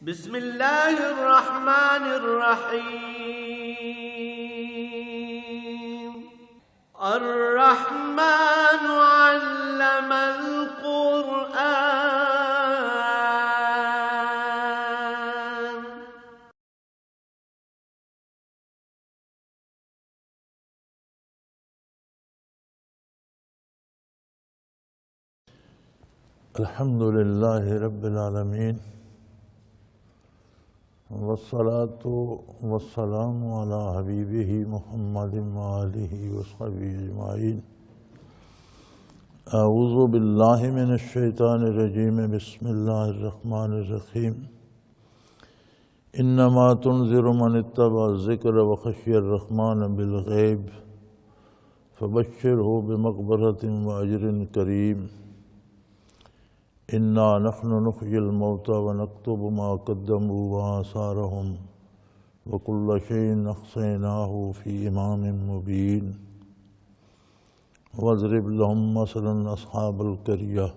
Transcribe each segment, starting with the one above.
بسم الله الرحمن الرحيم. الرحمن علم القرآن. الحمد لله رب العالمين، والصلاة والسلام على حبيبه محمد وآله وصحبه أجمعين. أعوذ بالله من الشيطان الرجيم. بسم الله الرحمن الرحيم. إنما تنذر من اتبع الذكر وخشي الرحمن بالغيب فبشره بمغفرة وأجر كريم. إنا نحن نحيي الموتى ونكتب ما قدموا وآثارهم وكل شيء أحصيناه في إمام مبين. واضرب لهم مثلا أصحاب القرية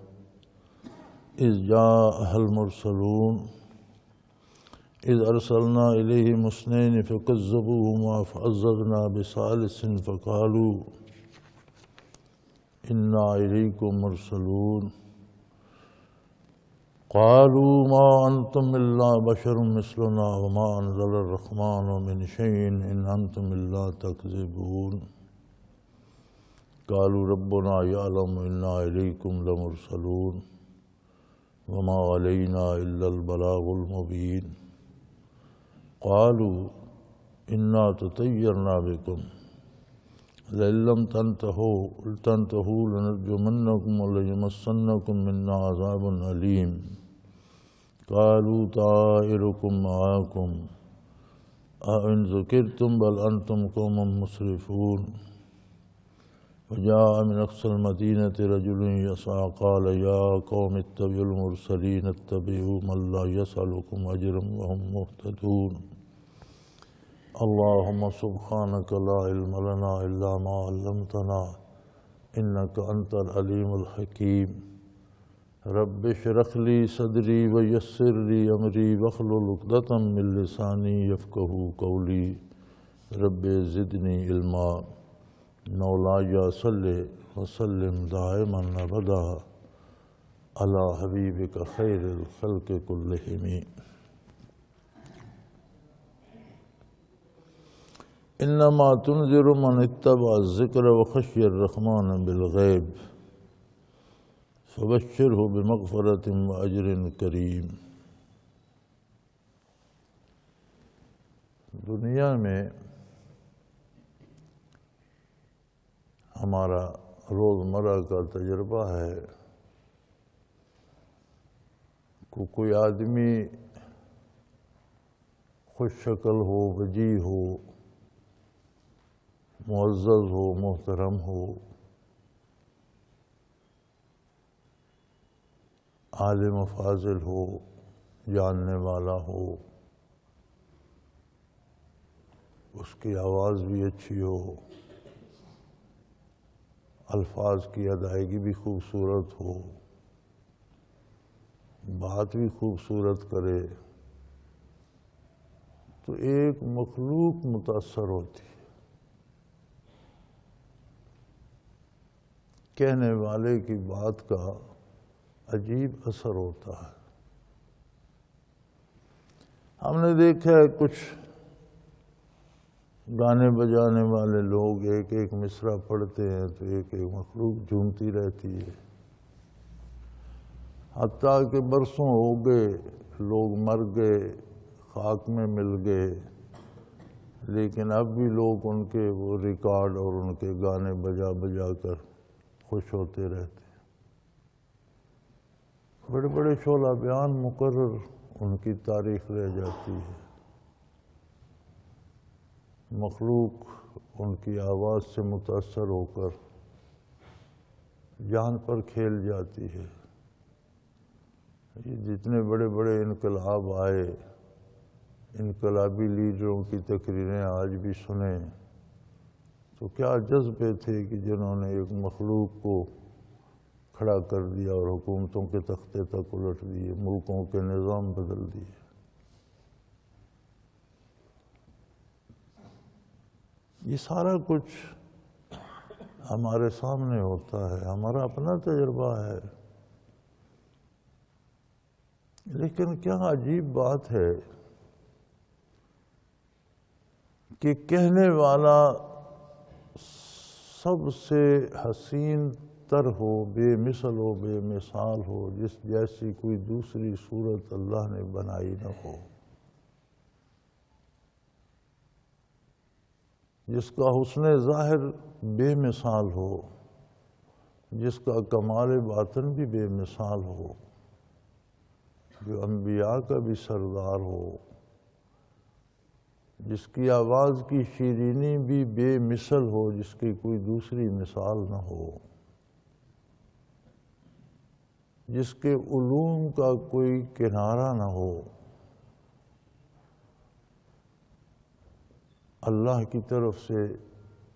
إذ جاءها المرسلون إذ أرسلنا إليهم اثنين فكذبوهما فعززنا بثالث فقالوا إنا إليكم مرسلون. قالوا ما أنتم إلا بشر مثلنا وما أنزل الرحمن من شيء إن أنتم إلا تكذبون. قالوا ربنا يعلم إنا إليكم لمرسلون وما علينا إلا البلاغ المبين. قالوا إنا تطيرنا بكم لئن لم تنتهوا لنرجمنكم وليمسنكم منا عذاب أليم. قالوا طائركم معكم أئن ذكرتم بل أنتم قوم مسرفون. وجاء من أقصى المدينة رجل يسعى قال يا قوم اتبعوا المرسلين اتبعوا من لا يسألكم أجرا وهم مهتدون. اللهم سبحانك لا علم لنا إلا ما علمتنا إنك أنت العليم الحكيم. رب اشرح لي صدري ويسر لي أمري واحلل عقدة من لساني يفقهوا قولي. رب زدني علما. مولاي صل وسلم دائما أبدا على حبيبك خير الخلق كلهم. انما تنذر من اتبع الذکر وخشی الرحمن بالغیب فبشرہ بمغفرۃ واجر کریم. دنیا میں ہمارا روزمرہ کا تجربہ ہے کہ کوئی آدمی خوش شکل ہو، وجیح ہو، معزز ہو، محترم ہو، عالم و فاضل ہو، جاننے والا ہو، اس کی آواز بھی اچھی ہو، الفاظ کی ادائیگی بھی خوبصورت ہو، بات بھی خوبصورت کرے، تو ایک مخلوق متاثر ہوتی ہے. کہنے والے کی بات کا عجیب اثر ہوتا ہے. ہم نے دیکھا ہے کچھ گانے بجانے والے لوگ ایک ایک مصرع پڑھتے ہیں تو ایک ایک مخلوق جھومتی رہتی ہے. حتیٰ کہ برسوں ہو گئے، لوگ مر گئے، خاک میں مل گئے، لیکن اب بھی لوگ ان کے وہ ریکارڈ اور ان کے گانے بجا بجا کر خوش ہوتے رہتے ہیں. بڑے بڑے شعلہ بیان مقرر ان کی تاریخ رہ جاتی ہے. مخلوق ان کی آواز سے متاثر ہو کر جان پر کھیل جاتی ہے. یہ جتنے بڑے بڑے انقلاب آئے، انقلابی لیڈروں کی تقریریں آج بھی سنیں تو کیا جذبے تھے کہ جنہوں نے ایک مخلوق کو کھڑا کر دیا اور حکومتوں کے تختے تک الٹ دیے، ملکوں کے نظام بدل دیے. یہ سارا کچھ ہمارے سامنے ہوتا ہے، ہمارا اپنا تجربہ ہے۔ لیکن کیا عجیب بات ہے کہ کہنے والا سب سے حسین تر ہو، بے مثل ہو، بے مثال ہو، جس جیسی کوئی دوسری صورت اللہ نے بنائی نہ ہو، جس کا حسن ظاہر بے مثال ہو، جس کا کمال باطن بھی بے مثال ہو، جو انبیاء کا بھی سردار ہو، جس کی آواز کی شیرینی بھی بے مثل ہو، جس کی کوئی دوسری مثال نہ ہو، جس کے علوم کا کوئی کنارہ نہ ہو، اللہ کی طرف سے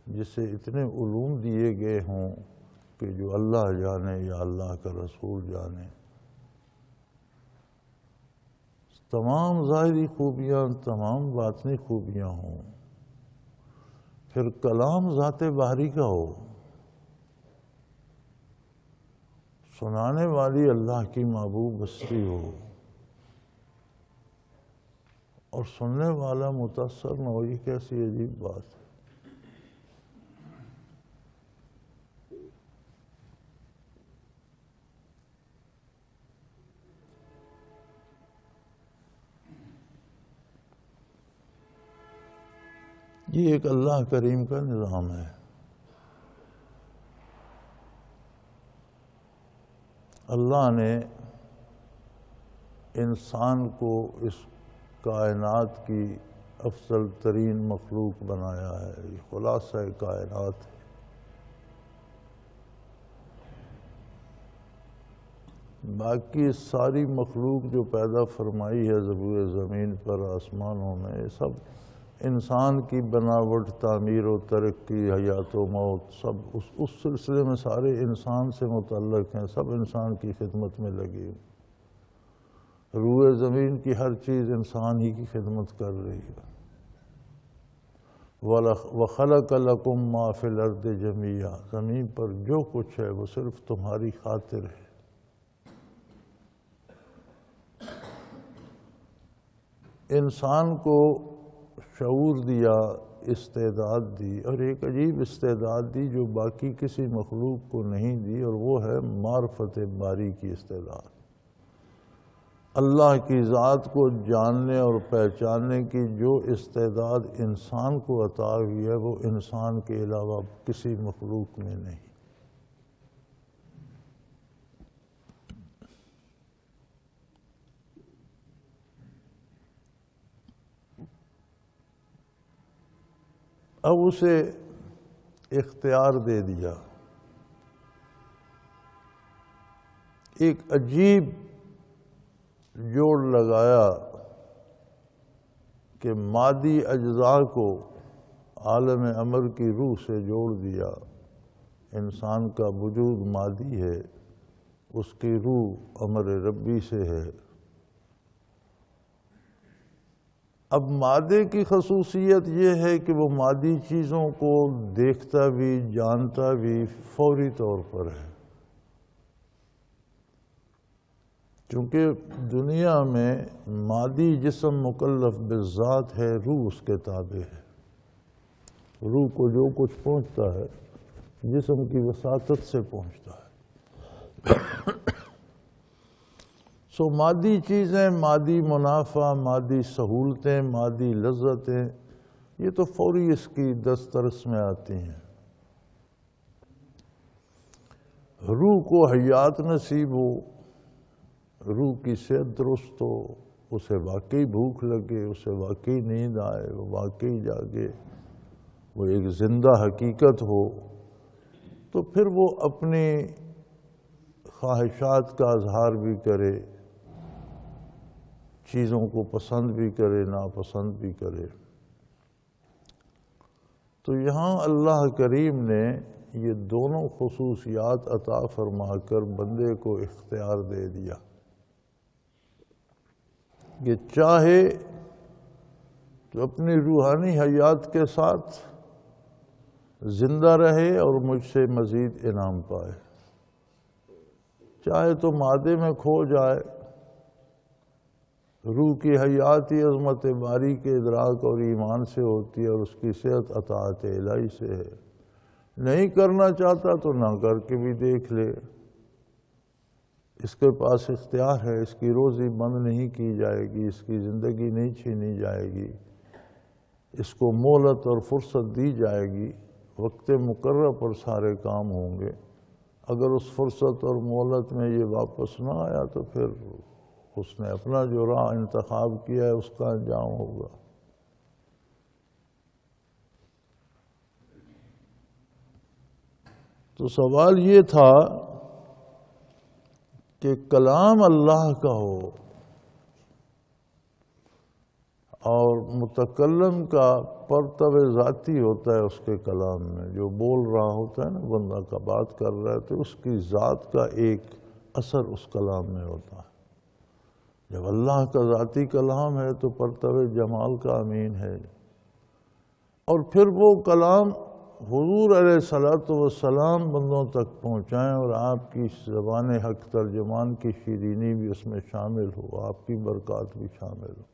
جسے اتنے علوم دیے گئے ہوں کہ جو اللہ جانے یا اللہ کا رسول جانے، تمام ظاہری خوبیاں، تمام باطنی خوبیاں ہوں، پھر کلام ذات باری کا ہو، سنانے والی اللہ کی محبوب ہستی ہو، اور سننے والا متاثر نہ ہو، یہ کیسی عجیب بات ہے۔ یہ ایک اللہ کریم کا نظام ہے۔ اللہ نے انسان کو اس کائنات کی افضل ترین مخلوق بنایا ہے، یہ خلاصہ کائنات ہے۔ باقی ساری مخلوق جو پیدا فرمائی ہے زبور زمین پر، آسمانوں میں، یہ سب انسان کی بناوٹ، تعمیر و ترقی، حیات و موت، سب اس سلسلے میں سارے انسان سے متعلق ہیں، سب انسان کی خدمت میں لگی، روئے زمین کی ہر چیز انسان ہی کی خدمت کر رہی ہے۔ وَخَلَقَ لَكُم مَّا فِي الْأَرْضِ جَمِيعًا، زمین پر جو کچھ ہے وہ صرف تمہاری خاطر ہے۔ انسان کو شعور دیا، استعداد دی، اور ایک عجیب استعداد دی جو باقی کسی مخلوق کو نہیں دی، اور وہ ہے معرفت باری کی استعداد۔ اللہ کی ذات کو جاننے اور پہچاننے کی جو استعداد انسان کو عطا ہوئی ہے، وہ انسان کے علاوہ کسی مخلوق میں نہیں۔ اب اسے اختیار دے دیا، ایک عجیب جوڑ لگایا کہ مادی اجزاء کو عالم امر کی روح سے جوڑ دیا۔ انسان کا وجود مادی ہے، اس کی روح امر ربی سے ہے۔ اب مادے کی خصوصیت یہ ہے کہ وہ مادی چیزوں کو دیکھتا بھی، جانتا بھی فوری طور پر ہے، چونکہ دنیا میں مادی جسم مکلف بالذات ہے، روح اس کے تابع ہے۔ روح کو جو کچھ پہنچتا ہے جسم کی وساطت سے پہنچتا ہے۔ سو مادی چیزیں، مادی منافع، مادی سہولتیں، مادی لذتیں، یہ تو فوری اس کی دسترس میں آتی ہیں۔ روح کو حیات نصیب ہو، روح کی صحت درست ہو، اسے واقعی بھوک لگے، اسے واقعی نیند آئے، وہ واقعی جاگے، وہ ایک زندہ حقیقت ہو، تو پھر وہ اپنی خواہشات کا اظہار بھی کرے، چیزوں کو پسند بھی کرے، ناپسند بھی کرے۔ تو یہاں اللہ کریم نے یہ دونوں خصوصیات عطا فرما کر بندے کو اختیار دے دیا کہ چاہے تو اپنی روحانی حیات کے ساتھ زندہ رہے اور مجھ سے مزید انعام پائے، چاہے تو مادے میں کھو جائے۔ روح کی حیاتی عظمت باری کے ادراک اور ایمان سے ہوتی ہے، اور اس کی صحت اطاعت الہی سے ہے۔ نہیں کرنا چاہتا تو نہ کر کے بھی دیکھ لے، اس کے پاس اختیار ہے، اس کی روزی بند نہیں کی جائے گی، اس کی زندگی نہیں چھینی جائے گی، اس کو مہلت اور فرصت دی جائے گی، وقت مقررہ پر سارے کام ہوں گے۔ اگر اس فرصت اور مہلت میں یہ واپس نہ آیا تو پھر اس نے اپنا جو راہ انتخاب کیا ہے اس کا انجام ہوگا۔ تو سوال یہ تھا کہ کلام اللہ کا ہو اور متکلم کا پرتو ذاتی ہوتا ہے اس کے کلام میں، جو بول رہا ہوتا ہے نا، بندہ کا بات کر رہا ہے تو اس کی ذات کا ایک اثر اس کلام میں ہوتا ہے۔ جب اللہ کا ذاتی کلام ہے تو پرتو جمال کا امین ہے، اور پھر وہ کلام حضور علیہ الصلوۃ والسلام بندوں تک پہنچائیں، اور آپ کی زبان حق ترجمان کی شیرینی بھی اس میں شامل ہو، آپ کی برکات بھی شامل ہو،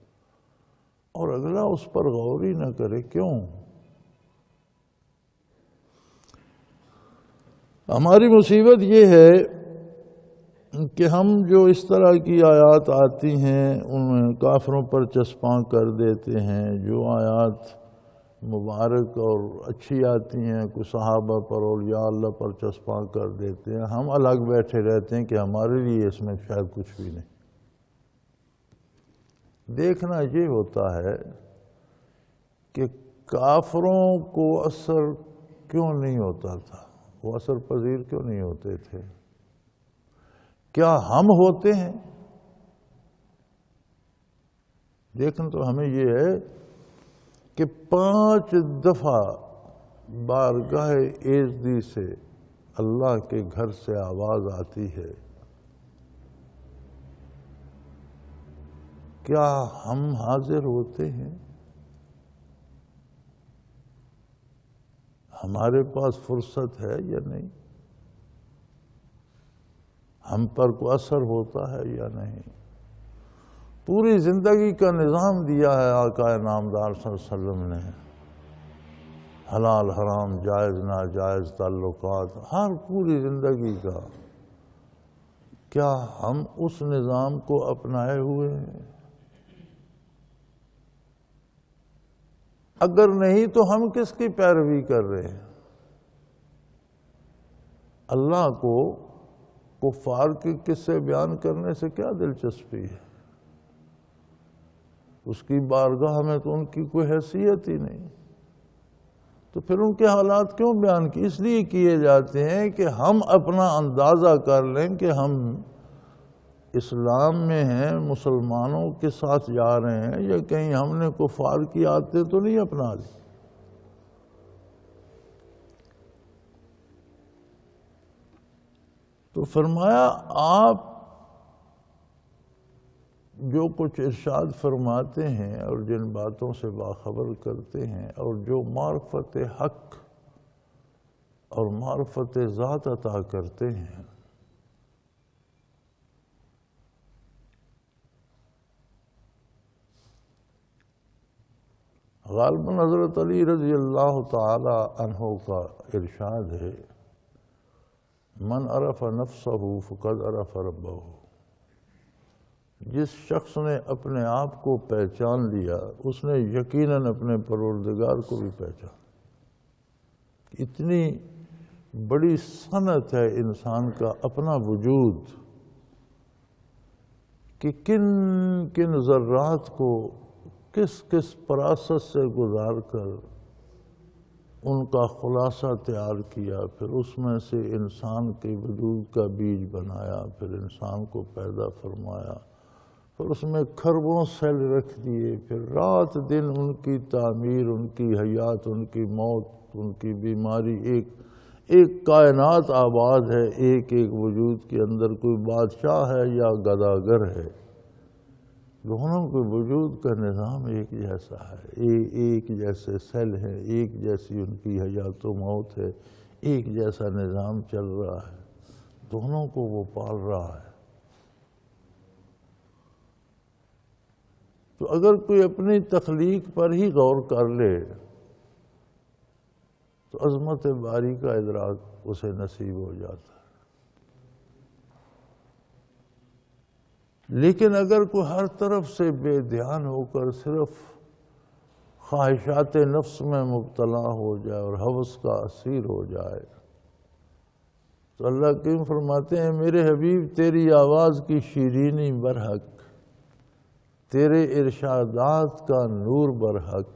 اور اگلا اس پر غور ہی نہ کرے۔ کیوں؟ ہماری مصیبت یہ ہے کہ ہم جو اس طرح کی آیات آتی ہیں ان کافروں پر چسپاں کر دیتے ہیں، جو آیات مبارک اور اچھی آتی ہیں کوئی صحابہ پر اور یا اللہ پر چسپاں کر دیتے ہیں، ہم الگ بیٹھے رہتے ہیں کہ ہمارے لیے اس میں شاید کچھ بھی نہیں۔ دیکھنا یہ ہوتا ہے کہ کافروں کو اثر کیوں نہیں ہوتا تھا، وہ اثر پذیر کیوں نہیں ہوتے تھے؟ کیا ہم ہوتے ہیں؟ دیکھنا تو ہمیں یہ ہے کہ 5 دفعہ بارگاہ ایزدی سے اللہ کے گھر سے آواز آتی ہے۔ کیا ہم حاضر ہوتے ہیں؟ ہمارے پاس فرصت ہے یا نہیں؟ ہم پر کوئی اثر ہوتا ہے یا نہیں؟ پوری زندگی کا نظام دیا ہے آقا نامدار صلی اللہ علیہ وسلم نے، حلال حرام جائز ناجائز تعلقات، ہر پوری زندگی کا۔ کیا ہم اس نظام کو اپنائے ہوئے ہیں؟ اگر نہیں تو ہم کس کی پیروی کر رہے ہیں؟ اللہ کو کفار کے قصے بیان کرنے سے کیا دلچسپی ہے؟ اس کی بارگاہ میں تو ان کی کوئی حیثیت ہی نہیں، تو پھر ان کے حالات کیوں بیان کی؟ اس لیے کیے جاتے ہیں کہ ہم اپنا اندازہ کر لیں کہ ہم اسلام میں ہیں، مسلمانوں کے ساتھ جا رہے ہیں، یا کہیں ہم نے کفار کی عادتیں تو نہیں اپنا لی۔ تو فرمایا آپ جو کچھ ارشاد فرماتے ہیں اور جن باتوں سے باخبر کرتے ہیں اور جو معرفت حق اور معرفت ذات عطا کرتے ہیں، غالباً حضرت علی رضی اللہ تعالی عنہ کا ارشاد ہے، من عرف نفسہ فقد عرف ربہ۔ جس شخص نے اپنے آپ کو پہچان لیا اس نے یقیناً اپنے پروردگار کو بھی پہچان۔ اتنی بڑی صنعت ہے انسان کا اپنا وجود کہ کن کن ذرات کو کس کس پراست سے گزار کر ان کا خلاصہ تیار کیا، پھر اس میں سے انسان کے وجود کا بیج بنایا، پھر انسان کو پیدا فرمایا، پھر اس میں کھربوں سیل رکھ دیے، پھر رات دن ان کی تعمیر، ان کی حیات، ان کی موت، ان کی بیماری، ایک کائنات آباد ہے، ایک ایک وجود کے اندر کوئی بادشاہ ہے یا گداگر ہے، دونوں کے وجود کا نظام ایک جیسا ہے، ایک جیسے سیل ہیں، ایک جیسی ان کی حیات و موت ہے، ایک جیسا نظام چل رہا ہے، دونوں کو وہ پال رہا ہے۔ تو اگر کوئی اپنی تخلیق پر ہی غور کر لے تو عظمت باری کا ادراک اسے نصیب ہو جاتا ہے۔ لیکن اگر کوئی ہر طرف سے بے دھیان ہو کر صرف خواہشات نفس میں مبتلا ہو جائے اور ہوس کا اسیر ہو جائے تو اللہ کریم فرماتے ہیں میرے حبیب تیری آواز کی شیرینی برحق، تیرے ارشادات کا نور برحق،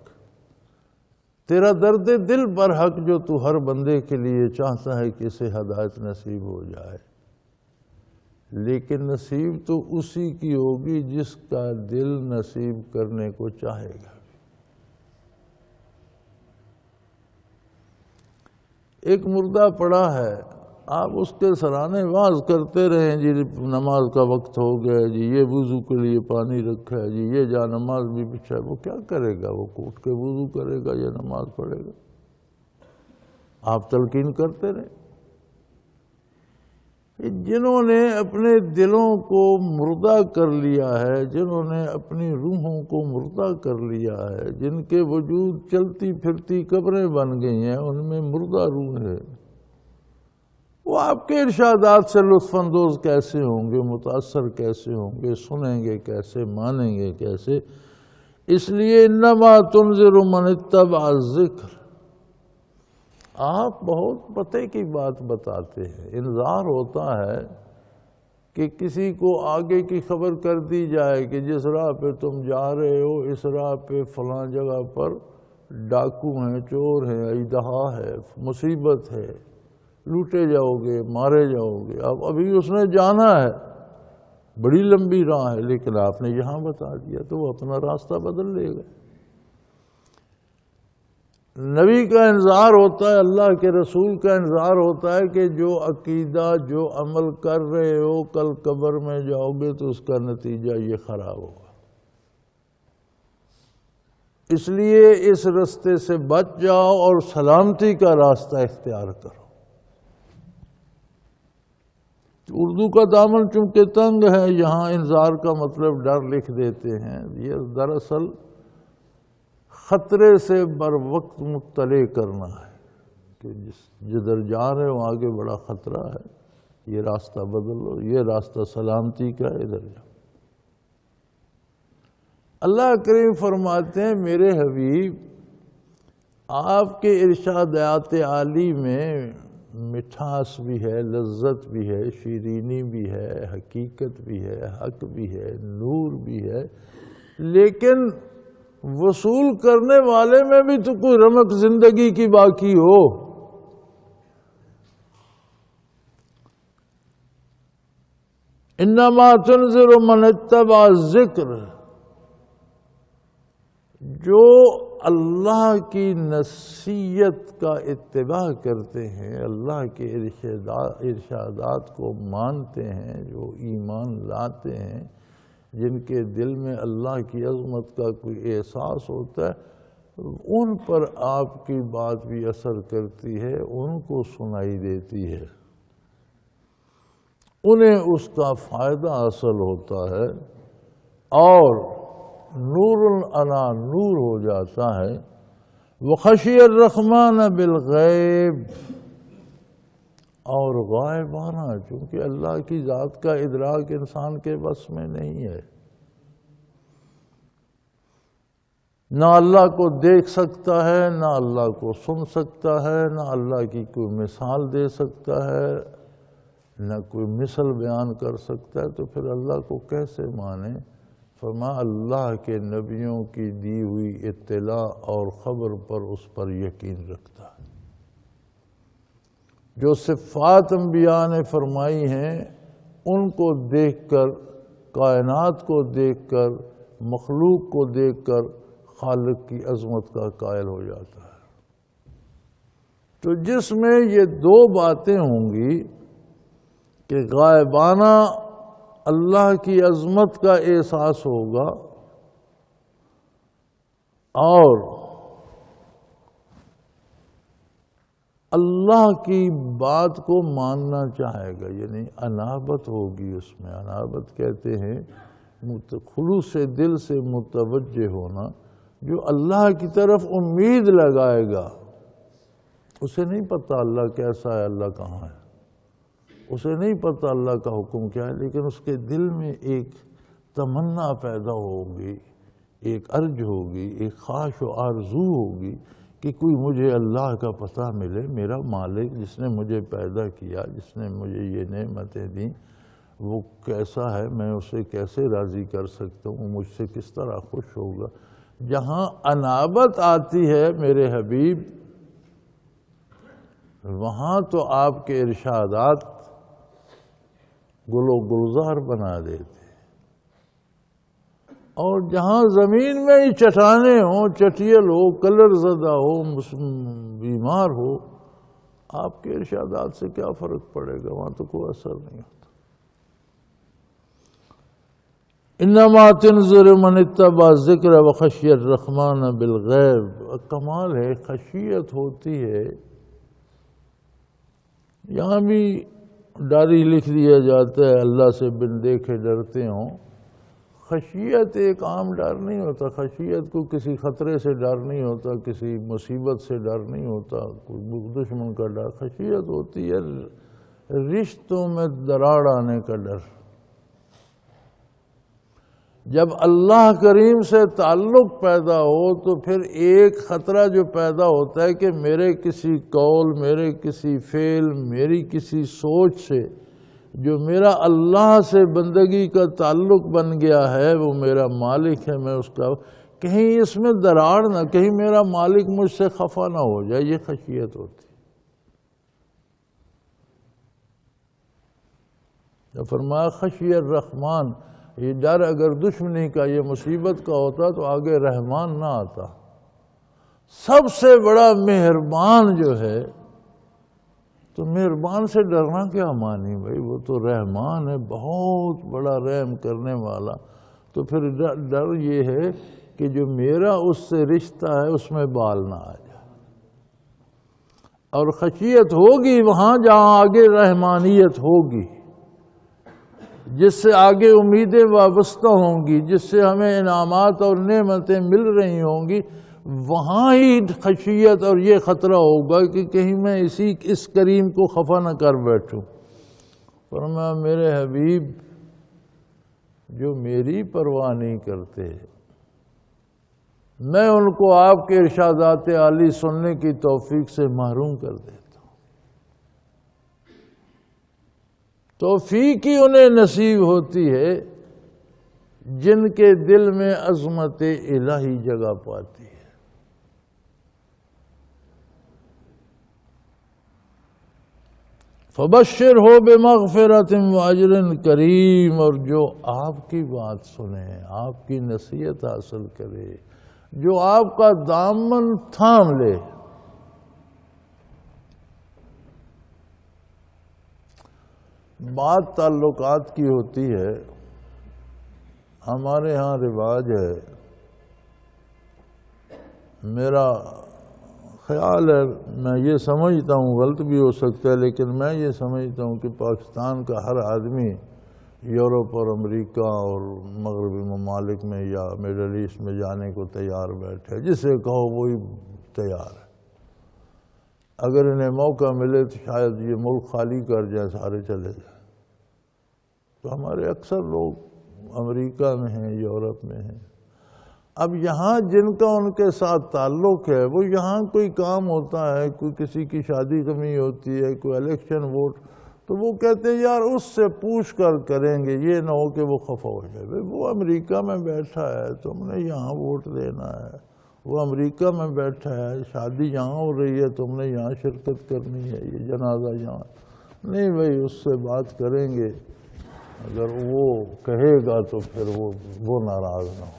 تیرا درد دل برحق جو تو ہر بندے کے لیے چاہتا ہے کہ اسے ہدایت نصیب ہو جائے، لیکن نصیب تو اسی کی ہوگی جس کا دل نصیب کرنے کو چاہے گا۔ ایک مردہ پڑا ہے، آپ اس کے سرانے واز کرتے رہیں، جی نماز کا وقت ہو گیا، جی یہ وضو کے لیے پانی رکھا ہے، جی یہ جا نماز بھی بچھا ہے، وہ کیا کرے گا؟ وہ اٹھ کے وضو کرے گا یا نماز پڑھے گا؟ آپ تلقین کرتے رہیں۔ جنہوں نے اپنے دلوں کو مردہ کر لیا ہے، جنہوں نے اپنی روحوں کو مردہ کر لیا ہے، جن کے وجود چلتی پھرتی قبریں بن گئی ہیں، ان میں مردہ روح ہے، وہ آپ کے ارشادات سے لطف اندوز کیسے ہوں گے، متاثر کیسے ہوں گے، سنیں گے کیسے، مانیں گے کیسے؟ اس لیے انما تنذر من اتبع الذکر، آپ بہت پتے کی بات بتاتے ہیں۔ انذار ہوتا ہے کہ کسی کو آگے کی خبر کر دی جائے کہ جس راہ پہ تم جا رہے ہو اس راہ پہ فلاں جگہ پر ڈاکو ہیں، چور ہیں، اژدہا ہے، مصیبت ہے، لوٹے جاؤ گے، مارے جاؤ گے۔ اب ابھی اس نے جانا ہے، بڑی لمبی راہ ہے، لیکن آپ نے یہاں بتا دیا تو وہ اپنا راستہ بدل لے گا۔ نبی کا انذار ہوتا ہے، اللہ کے رسول کا انذار ہوتا ہے کہ جو عقیدہ، جو عمل کر رہے ہو، کل قبر میں جاؤ گے تو اس کا نتیجہ یہ خراب ہوگا، اس لیے اس راستے سے بچ جاؤ اور سلامتی کا راستہ اختیار کرو۔ اردو کا دامن چونکہ تنگ ہے، یہاں انذار کا مطلب ڈر لکھ دیتے ہیں، یہ دراصل خطرے سے بر وقت مطلع کرنا ہے کہ جدھر جا رہے ہو آگے بڑا خطرہ ہے، یہ راستہ بدل لو، یہ راستہ سلامتی کا ہے، ادھر جاؤ۔ اللہ کریم فرماتے ہیں میرے حبیب آپ کے ارشادات عالی میں مٹھاس بھی ہے، لذت بھی ہے، شیرینی بھی ہے، حقیقت بھی ہے، حق بھی ہے، نور بھی ہے، لیکن وصول کرنے والے میں بھی تو کوئی رمق زندگی کی باقی ہو۔ انما تنذر من اتبع الذکر، جو اللہ کی نصیحت کا اتباع کرتے ہیں، اللہ کے ارشادات کو مانتے ہیں، جو ایمان لاتے ہیں، جن کے دل میں اللہ کی عظمت کا کوئی احساس ہوتا ہے، ان پر آپ کی بات بھی اثر کرتی ہے، ان کو سنائی دیتی ہے، انہیں اس کا فائدہ حاصل ہوتا ہے اور نور علی نور ہو جاتا ہے۔ وَخَشِيَ الرَّحْمَنَ بِالْغَيْبِ، اور غائبانہ، چونکہ اللہ کی ذات کا ادراک انسان کے بس میں نہیں ہے، نہ اللہ کو دیکھ سکتا ہے، نہ اللہ کو سن سکتا ہے، نہ اللہ کی کوئی مثال دے سکتا ہے، نہ کوئی مثل بیان کر سکتا ہے، تو پھر اللہ کو کیسے مانے؟ فرمایا اللہ کے نبیوں کی دی ہوئی اطلاع اور خبر پر اس پر یقین رکھتا ہے۔ جو صفات انبیاء نے فرمائی ہیں ان کو دیکھ کر، کائنات کو دیکھ کر، مخلوق کو دیکھ کر خالق کی عظمت کا قائل ہو جاتا ہے۔ تو جس میں یہ دو باتیں ہوں گی کہ غائبانہ اللہ کی عظمت کا احساس ہوگا اور اللہ کی بات کو ماننا چاہے گا، یعنی انابت ہوگی اس میں۔ انابت کہتے ہیں خلوص دل سے متوجہ ہونا، جو اللہ کی طرف امید لگائے گا۔ اسے نہیں پتہ اللہ کیسا ہے، اللہ کہاں ہے، اسے نہیں پتہ اللہ کا حکم کیا ہے، لیکن اس کے دل میں ایک تمنا پیدا ہوگی، ایک ارج ہوگی، ایک خواہش و آرزو ہوگی کہ کوئی مجھے اللہ کا پتہ ملے، میرا مالک جس نے مجھے پیدا کیا، جس نے مجھے یہ نعمتیں دیں، وہ کیسا ہے، میں اسے کیسے راضی کر سکتا ہوں، مجھ سے کس طرح خوش ہوگا۔ جہاں انابت آتی ہے میرے حبیب، وہاں تو آپ کے ارشادات گل و گلزار بنا دیتے، اور جہاں زمین میں ہی چٹانیں ہوں، چٹیل ہو، کلر زدہ ہو، بیمار ہو، آپ کے ارشادات سے کیا فرق پڑے گا، وہاں تو کوئی اثر نہیں ہوتا۔ انما تنذر من اتبع ذکر وخشی الرحمن بالغیب۔ کمال ہے، خشیت ہوتی ہے، یہاں بھی ڈاری لکھ دیا جاتا ہے اللہ سے بن دیکھے ڈرتے ہوں۔ خشیت ایک عام ڈر نہیں ہوتا، خشیت کو کسی خطرے سے ڈر نہیں ہوتا، کسی مصیبت سے ڈر نہیں ہوتا، کوئی دشمن کا ڈر۔ خشیت ہوتی ہے رشتوں میں دراڑ آنے کا ڈر۔ جب اللہ کریم سے تعلق پیدا ہو تو پھر ایک خطرہ جو پیدا ہوتا ہے کہ میرے کسی قول، میرے کسی فعل، میری کسی سوچ سے جو میرا اللہ سے بندگی کا تعلق بن گیا ہے، وہ میرا مالک ہے، میں اس کا کہیں اس میں دراڑ نہ، کہیں میرا مالک مجھ سے خفا نہ ہو جائے، یہ خشیت ہوتی ہے۔ فرمایا خشی الرحمن، یہ ڈر اگر دشمنی کا، یہ مصیبت کا ہوتا تو آگے رحمان نہ آتا۔ سب سے بڑا مہربان جو ہے، تو مہربان سے ڈرنا کیا مانی بھائی، وہ تو رحمان ہے، بہت بڑا رحم کرنے والا۔ تو پھر ڈر یہ ہے کہ جو میرا اس سے رشتہ ہے اس میں بال نہ آ جائے، اور خشیت ہوگی وہاں جہاں آگے رحمانیت ہوگی، جس سے آگے امیدیں وابستہ ہوں گی، جس سے ہمیں انعامات اور نعمتیں مل رہی ہوں گی، وہاں ہی خشیت اور یہ خطرہ ہوگا کہ کہیں میں اس کریم کو خفا نہ کر بیٹھوں۔ فرمایا میرے حبیب جو میری پرواہ نہیں کرتے، میں ان کو آپ کے ارشادات عالی سننے کی توفیق سے محروم کر دیتا ہوں۔ توفیق ہی انہیں نصیب ہوتی ہے جن کے دل میں عظمت الہی جگہ پاتی ہے۔ فبشرہ بمغفرۃ واجر کریم، اور جو آپ کی بات سنے، آپ کی نصیحت حاصل کرے، جو آپ کا دامن تھام لے، بات تعلقات کی ہوتی ہے۔ ہمارے ہاں رواج ہے، میرا خیال ہے، میں یہ سمجھتا ہوں، غلط بھی ہو سکتا ہے، لیکن میں یہ سمجھتا ہوں کہ پاکستان کا ہر آدمی یورپ اور امریکہ اور مغربی ممالک میں یا میڈل ایسٹ میں جانے کو تیار بیٹھے، جسے کہو وہی تیار ہے۔ اگر انہیں موقع ملے تو شاید یہ ملک خالی کر جائے، سارے چلے جائیں۔ تو ہمارے اکثر لوگ امریکہ میں ہیں، یورپ میں ہیں۔ اب یہاں جن کا ان کے ساتھ تعلق ہے، وہ یہاں کوئی کام ہوتا ہے، کوئی کسی کی شادی کمی ہوتی ہے، کوئی الیکشن ووٹ، تو وہ کہتے ہیں یار اس سے پوچھ کر کریں گے، یہ نہ ہو کہ وہ خفا ہو جائے۔ وہ امریکہ میں بیٹھا ہے، تم نے یہاں ووٹ دینا ہے، وہ امریکہ میں بیٹھا ہے، شادی یہاں ہو رہی ہے، تم نے یہاں شرکت کرنی ہے، یہ جنازہ یہاں نہیں۔ بھائی اس سے بات کریں گے، اگر وہ کہے گا تو پھر وہ ناراض نہ ہو۔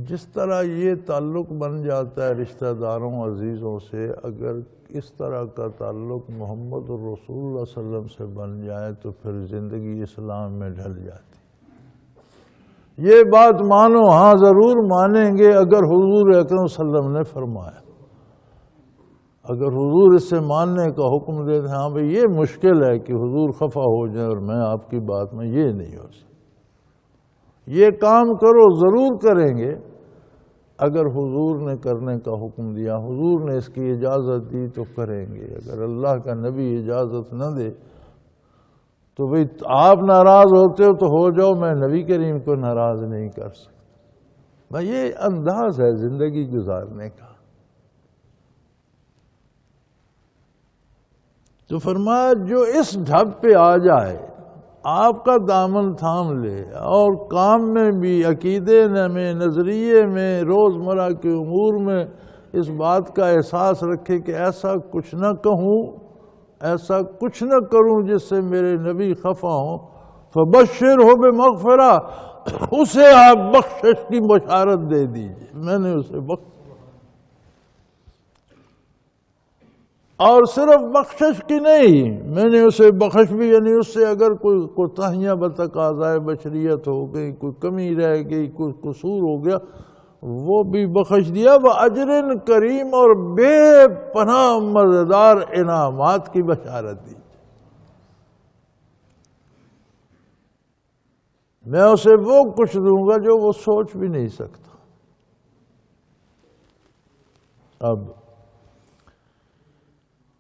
جس طرح یہ تعلق بن جاتا ہے رشتہ داروں عزیزوں سے، اگر اس طرح کا تعلق محمد الرسول اللہ صلی اللہ علیہ وسلم سے بن جائے تو پھر زندگی اسلام میں ڈھل جاتی۔ یہ بات مانو، ہاں ضرور مانیں گے اگر حضور اکرم صلی اللہ علیہ وسلم نے فرمایا۔ اگر حضور اس سے ماننے کا حکم دیتے ہاں بھئی یہ مشکل ہے کہ حضور خفا ہو جائے اور میں آپ کی بات میں یہ نہیں ہو سکتا، یہ کام کرو، ضرور کریں گے۔ اگر حضور نے کرنے کا حکم دیا، حضور نے اس کی اجازت دی تو کریں گے۔ اگر اللہ کا نبی اجازت نہ دے تو بھئی آپ ناراض ہوتے ہو تو ہو جاؤ، میں نبی کریم کو ناراض نہیں کر سکتا۔ بھئی یہ انداز ہے زندگی گزارنے کا۔ تو فرمایا جو اس ڈھب پہ آ جائے، آپ کا دامن تھام لے، اور کام میں بھی، عقیدے میں، نظریے میں، روزمرہ کے امور میں اس بات کا احساس رکھے کہ ایسا کچھ نہ کہوں، ایسا کچھ نہ کروں جس سے میرے نبی خفا ہوں، فبشرہ بمغفرہ، اسے آپ بخشش کی بشارت دے دیجئے، میں نے اسے بخش، اور صرف بخشش کی نہیں، میں نے اسے بخش بھی، یعنی اس سے اگر کوئی کوتاہیاں بتقاضائے بشریت ہو گئی، کوئی کمی رہ گئی، کوئی قصور ہو گیا، وہ بھی بخش دیا۔ وَأَجْرٍ کریم، اور بے پناہ مزیدار انعامات کی بشارت دی۔ میں اسے وہ کچھ دوں گا جو وہ سوچ بھی نہیں سکتا۔ اب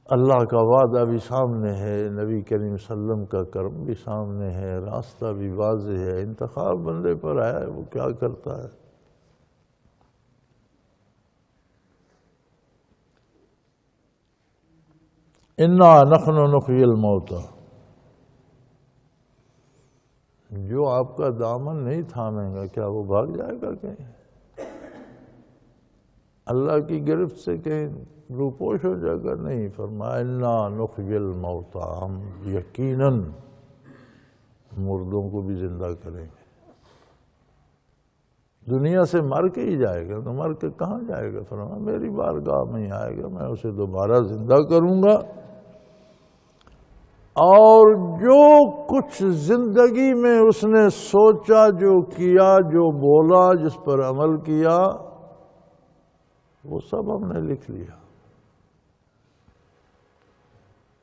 اللہ کا وعدہ بھی سامنے ہے، نبی کریم صلی اللہ علیہ وسلم کا کرم بھی سامنے ہے، راستہ بھی واضح ہے، انتخاب بندے پر آیا ہے، وہ کیا کرتا ہے۔ اِنَّا نَحْنُ نُحْيِي الْمَوْتَى، جو آپ کا دامن نہیں تھامے گا کیا وہ بھاگ جائے گا کہیں؟ اللہ کی گرفت سے کہیں روپوش ہو جائے گا؟ نہیں، فرمایا اِنَّا نُحْيِي الْمَوْتَى، ہم یقیناً مردوں کو بھی زندہ کریں گے۔ دنیا سے مر کے ہی جائے گا تو مر کے کہاں جائے گا؟ فرمایا میری بارگاہ میں ہی آئے گا، میں اسے دوبارہ زندہ کروں گا، اور جو کچھ زندگی میں اس نے سوچا، جو کیا، جو بولا، جس پر عمل کیا، وہ سب ہم نے لکھ لیا۔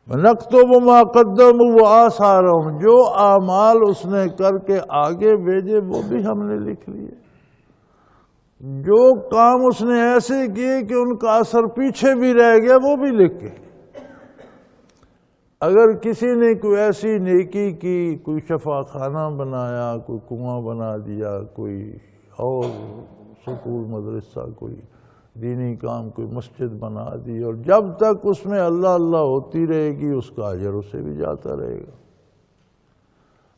نَكْتُبُ مَا قَدَّمُوا وَآثَارَهُمْ، جو اعمال اس نے کر کے آگے بھیجے وہ بھی ہم نے لکھ لیے، جو کام اس نے ایسے کیے کہ ان کا اثر پیچھے بھی رہ گیا وہ بھی لکھے۔ اگر کسی نے کوئی ایسی نیکی کی، کوئی شفا خانہ بنایا، کوئی کنواں بنا دیا، کوئی اور سکول مدرسہ، کوئی دینی کام، کوئی مسجد بنا دی، اور جب تک اس میں اللہ اللہ ہوتی رہے گی اس کا اجر اسے بھی جاتا رہے گا۔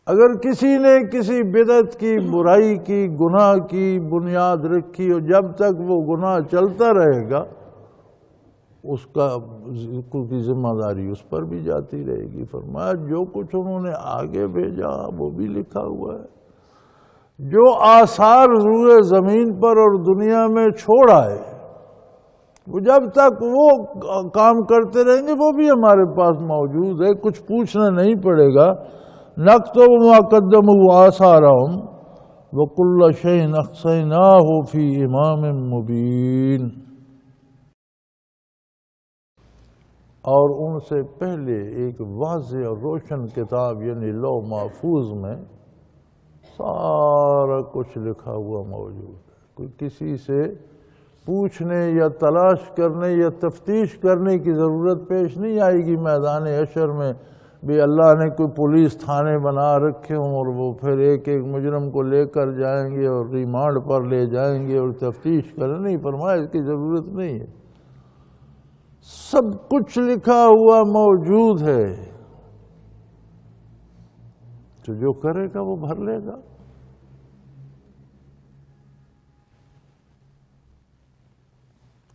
اگر کسی نے کسی بدعت کی، برائی کی، گناہ کی بنیاد رکھی، اور جب تک وہ گناہ چلتا رہے گا اس کا کی ذمہ داری اس پر بھی جاتی رہے گی۔ فرمایا جو کچھ انہوں نے آگے بھیجا وہ بھی لکھا ہوا ہے، جو آثار روئے زمین پر اور دنیا میں چھوڑ آئے، وہ جب تک وہ کام کرتے رہیں گے وہ بھی ہمارے پاس موجود ہے، کچھ پوچھنا نہیں پڑے گا۔ نَكْتُبُ مَا قَدَّمُوا وَآثَارَهُمْ وَكُلَّ شَيْءٍ أَحْصَيْنَاهُ فِي إِمَامٍ مُبِينٍ، اور ان سے پہلے ایک واضح اور روشن کتاب یعنی لوح محفوظ میں سارا کچھ لکھا ہوا موجود ہے۔ کوئی کسی سے پوچھنے یا تلاش کرنے یا تفتیش کرنے کی ضرورت پیش نہیں آئے گی میدان حشر میں بھی اللہ نے کوئی پولیس تھانے بنا رکھے ہوں اور وہ پھر ایک ایک مجرم کو لے کر جائیں گے اور ریمانڈ پر لے جائیں گے اور تفتیش کریں۔ نہیں، فرمایا اس کی ضرورت نہیں ہے، سب کچھ لکھا ہوا موجود ہے، تو جو کرے گا وہ بھر لے گا۔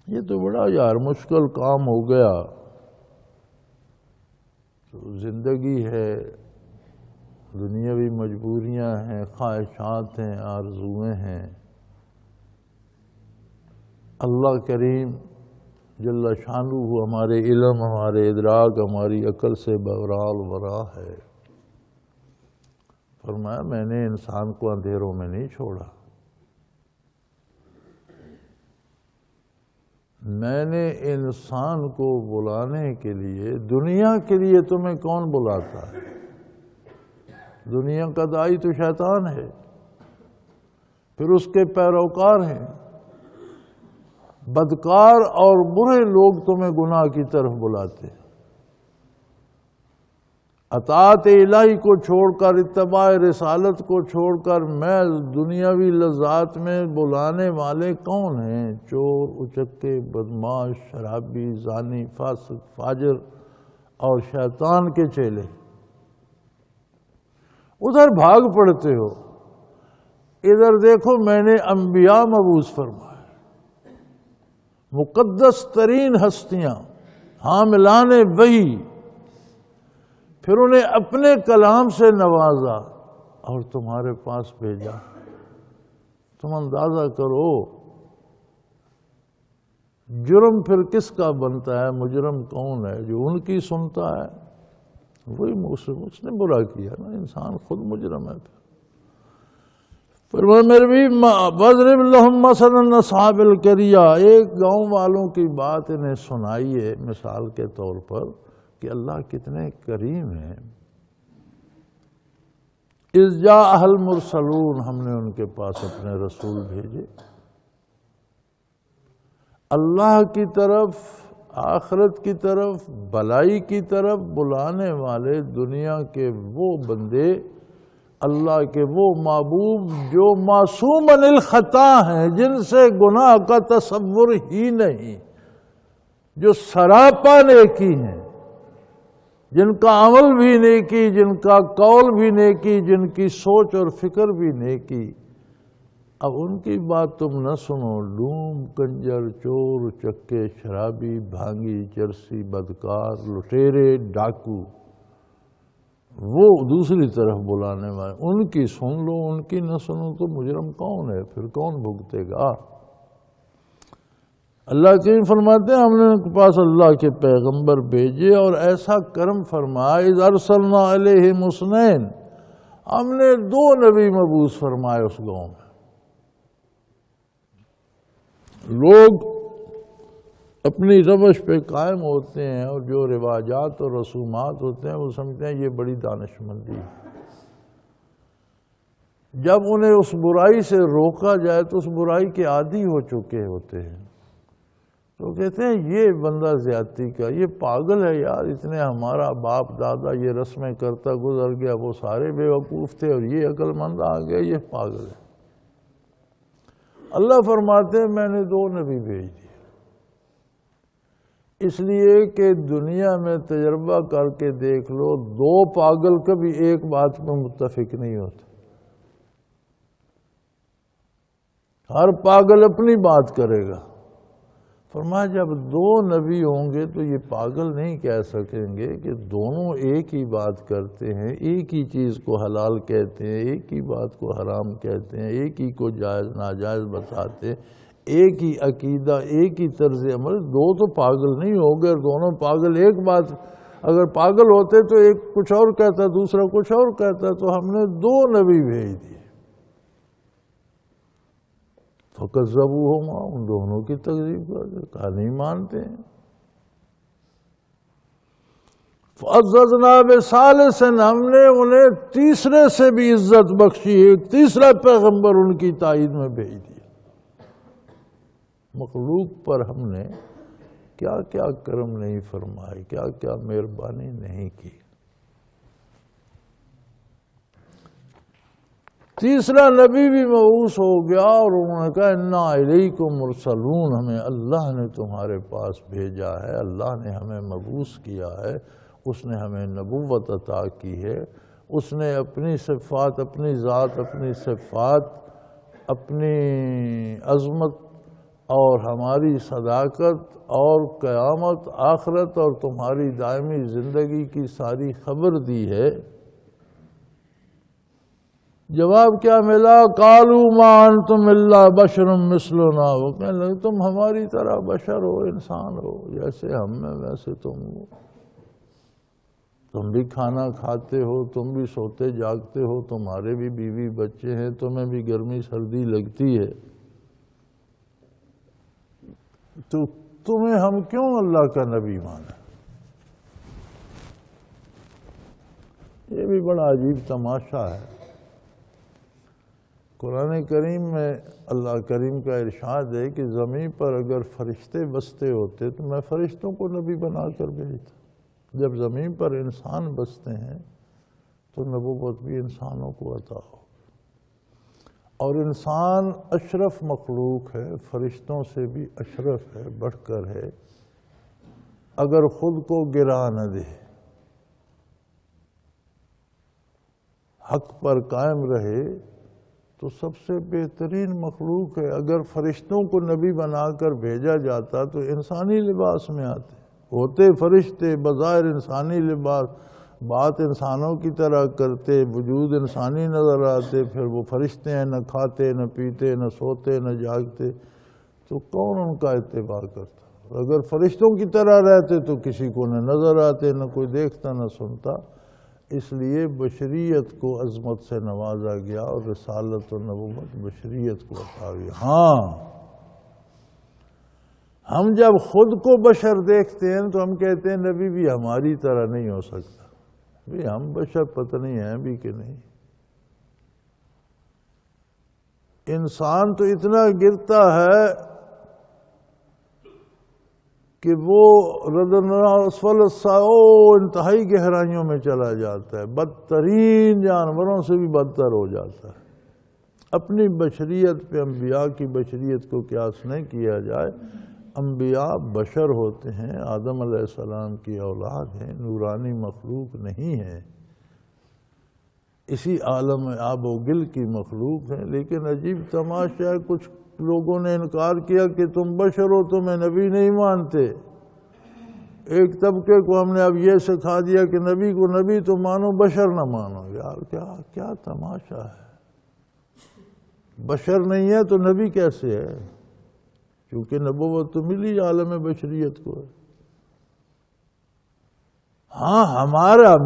یہ تو بڑا یار مشکل کام ہو گیا۔ تو زندگی ہے، دنیاوی مجبوریاں ہیں، خواہشات ہیں، آرزویں ہیں، اللہ کریم جل شانہ ہمارے علم، ہمارے ادراک، ہماری عقل سے بہرحال ورا ہے۔ فرمایا میں نے انسان کو اندھیروں میں نہیں چھوڑا، میں نے انسان کو بلانے کے لیے، دنیا کے لیے تمہیں کون بلاتا ہے؟ دنیا کا داعی تو شیطان ہے، پھر اس کے پیروکار ہیں، بدکار اور برے لوگ تمہیں گناہ کی طرف بلاتے ہیں۔ اطاعت الہی کو چھوڑ کر، اتباع رسالت کو چھوڑ کر میں دنیاوی لذات میں بلانے والے کون ہیں؟ چور، اچکے، بدماش، شرابی، زانی، فاسق، فاجر اور شیطان کے چیلے۔ ادھر بھاگ پڑتے ہو، ادھر دیکھو میں نے انبیاء مبعوث فرمائے، مقدس ترین ہستیاں، حاملان وحی، پھر انہیں اپنے کلام سے نوازا اور تمہارے پاس بھیجا۔ تم اندازہ کرو جرم پھر کس کا بنتا ہے؟ مجرم کون ہے؟ جو ان کی سنتا ہے وہی اس نے برا کیا نا، انسان خود مجرم ہے۔ پھر میرے بھی وَاضْرِبْ لَهُمْ مَثَلًا أَصْحَابَ الْقَرْيَةِ، ایک گاؤں والوں کی بات انہیں سنائیے مثال کے طور پر کہ اللہ کتنے کریم ہیں۔ اِذْ جَاءَهَا الْمُرْسَلُونَ، ہم نے ان کے پاس اپنے رسول بھیجے، اللہ کی طرف، آخرت کی طرف، بلائی کی طرف بلانے والے دنیا کے وہ بندے، اللہ کے وہ محبوب جو معصوم عن الخطا ہیں، جن سے گناہ کا تصور ہی نہیں، جو سراپا نیکی ہیں، جن کا عمل بھی نیکی، جن کا قول بھی نیکی، جن کی سوچ اور فکر بھی نیکی۔ اب ان کی بات تم نہ سنو، ڈوم، کنجر، چور، چکے، شرابی، بھانگی، چرسی، بدکار، لٹیرے، ڈاکو، وہ دوسری طرف بلانے والے، ان کی سن لو، ان کی نہ سنو تو مجرم کون ہے؟ پھر کون بھگتے گا؟ اللہ کریم فرماتے ہیں ہم نے ان کے پاس اللہ کے پیغمبر بھیجے اور ایسا کرم فرمایا، اذ ارسلنا علیہم اثنین، ہم نے 2 نبی مبعوث فرمائے اس گاؤں میں۔ لوگ اپنی روش پہ قائم ہوتے ہیں اور جو رواجات اور رسومات ہوتے ہیں وہ سمجھتے ہیں یہ بڑی دانشمندی ہے۔ جب انہیں اس برائی سے روکا جائے تو اس برائی کے عادی ہو چکے ہوتے ہیں، تو کہتے ہیں یہ بندہ زیادتی کا، یہ پاگل ہے یار، اتنے ہمارا باپ دادا یہ رسمیں کرتا گزر گیا، وہ سارے بے وقوف تھے اور یہ عقل مند آ گیا، یہ پاگل ہے۔ اللہ فرماتے ہیں میں نے 2 نبی بھیج دیے، اس لیے کہ دنیا میں تجربہ کر کے دیکھ لو، 2 پاگل کبھی ایک بات پہ متفق نہیں ہوتے، ہر پاگل اپنی بات کرے گا۔ فرمایا جب 2 نبی ہوں گے تو یہ پاگل نہیں کہہ سکیں گے کہ دونوں ایک ہی بات کرتے ہیں، ایک ہی چیز کو حلال کہتے ہیں، ایک ہی بات کو حرام کہتے ہیں، ایک ہی کو جائز ناجائز بتاتے ہیں، ایک ہی عقیدہ، ایک ہی طرز عمل۔ 2 تو پاگل نہیں ہو گئے، دونوں پاگل ایک بات، اگر پاگل ہوتے تو ایک کچھ اور کہتا، دوسرا کچھ اور کہتا، تو ہم نے 2 نبی بھیج دیے۔ فَكَذَّبُوهُمَا، ان دونوں کی تکذیب کہا نہیں مانتے ہیں۔ فَعَزَّزْنَا بِثَالِثٍ، ہم نے انہیں تیسرے سے بھی عزت بخشی، ایک تیسرا پیغمبر ان کی تائید میں بھیج دیا۔ مخلوق پر ہم نے کیا کیا کرم نہیں فرمائے، کیا کیا مہربانی نہیں کی۔ تیسرا نبی بھی مبعوث ہو گیا اور انہوں نے کہا اِنَّا إِلَيْكُمْ مُرْسَلُونَ، ہمیں اللہ نے تمہارے پاس بھیجا ہے، اللہ نے ہمیں مبعوث کیا ہے، اس نے ہمیں نبوت عطا کی ہے، اس نے اپنی صفات، اپنی ذات، اپنی صفات، اپنی عظمت اور ہماری صداقت اور قیامت، آخرت اور تمہاری دائمی زندگی کی ساری خبر دی ہے۔ جواب کیا ملا؟ قالوا ما انتم الا بشر مثلنا، وہ کہنے لگے تم ہماری طرح بشر ہو، انسان ہو، جیسے ہم ہیں ویسے تم ہو، تم بھی کھانا کھاتے ہو، تم بھی سوتے جاگتے ہو، تمہارے بھی بیوی بچے ہیں، تمہیں بھی گرمی سردی لگتی ہے، تو تمہیں ہم کیوں اللہ کا نبی مانے؟ یہ بھی بڑا عجیب تماشا ہے۔ قرآن کریم میں اللہ کریم کا ارشاد ہے کہ زمین پر اگر فرشتے بستے ہوتے تو میں فرشتوں کو نبی بنا کر بھیجتا، جب زمین پر انسان بستے ہیں تو نبوت بھی انسانوں کو عطا ہو، اور انسان اشرف مخلوق ہے، فرشتوں سے بھی اشرف ہے، بڑھ کر ہے، اگر خود کو گرا نہ دے، حق پر قائم رہے تو سب سے بہترین مخلوق ہے۔ اگر فرشتوں کو نبی بنا کر بھیجا جاتا تو انسانی لباس میں آتے، ہوتے فرشتے، بظاہر انسانی لباس، بات انسانوں کی طرح کرتے، وجود انسانی نظر آتے، پھر وہ فرشتے ہیں، نہ کھاتے نہ پیتے نہ سوتے نہ جاگتے، تو کون ان کا اتباع کرتا؟ اگر فرشتوں کی طرح رہتے تو کسی کو نہ نظر آتے، نہ کوئی دیکھتا نہ سنتا۔ اس لیے بشریت کو عظمت سے نوازا گیا اور رسالت و نبوت بشریت کو عطا گیا۔ ہاں، ہم جب خود کو بشر دیکھتے ہیں تو ہم کہتے ہیں نبی بھی ہماری طرح نہیں ہو سکتا، بھی ہم بشر پتہ نہیں ہیں بھی کہ نہیں۔ انسان تو اتنا گرتا ہے کہ وہ اسفل الساؤ انتہائی گہرائیوں میں چلا جاتا ہے، بدترین جانوروں سے بھی بدتر ہو جاتا ہے۔ اپنی بشریت پہ انبیاء کی بشریت کو قیاس نہیں کیا جائے۔ انبیاء بشر ہوتے ہیں، آدم علیہ السلام کی اولاد ہیں، نورانی مخلوق نہیں ہیں، اسی عالم آب و گل کی مخلوق ہیں۔ لیکن عجیب تماشا ہے، کچھ لوگوں نے انکار کیا کہ تم بشر ہو، تمہیں نبی نہیں مانتے۔ ایک طبقے کو ہم نے اب یہ سکھا دیا کہ نبی کو نبی تو مانو، بشر نہ مانو۔ یار کیا تماشا ہے، بشر نہیں ہے تو نبی کیسے ہے؟ کیونکہ نبوت تو ملی عالم بشریت کو ہے۔ ہاں،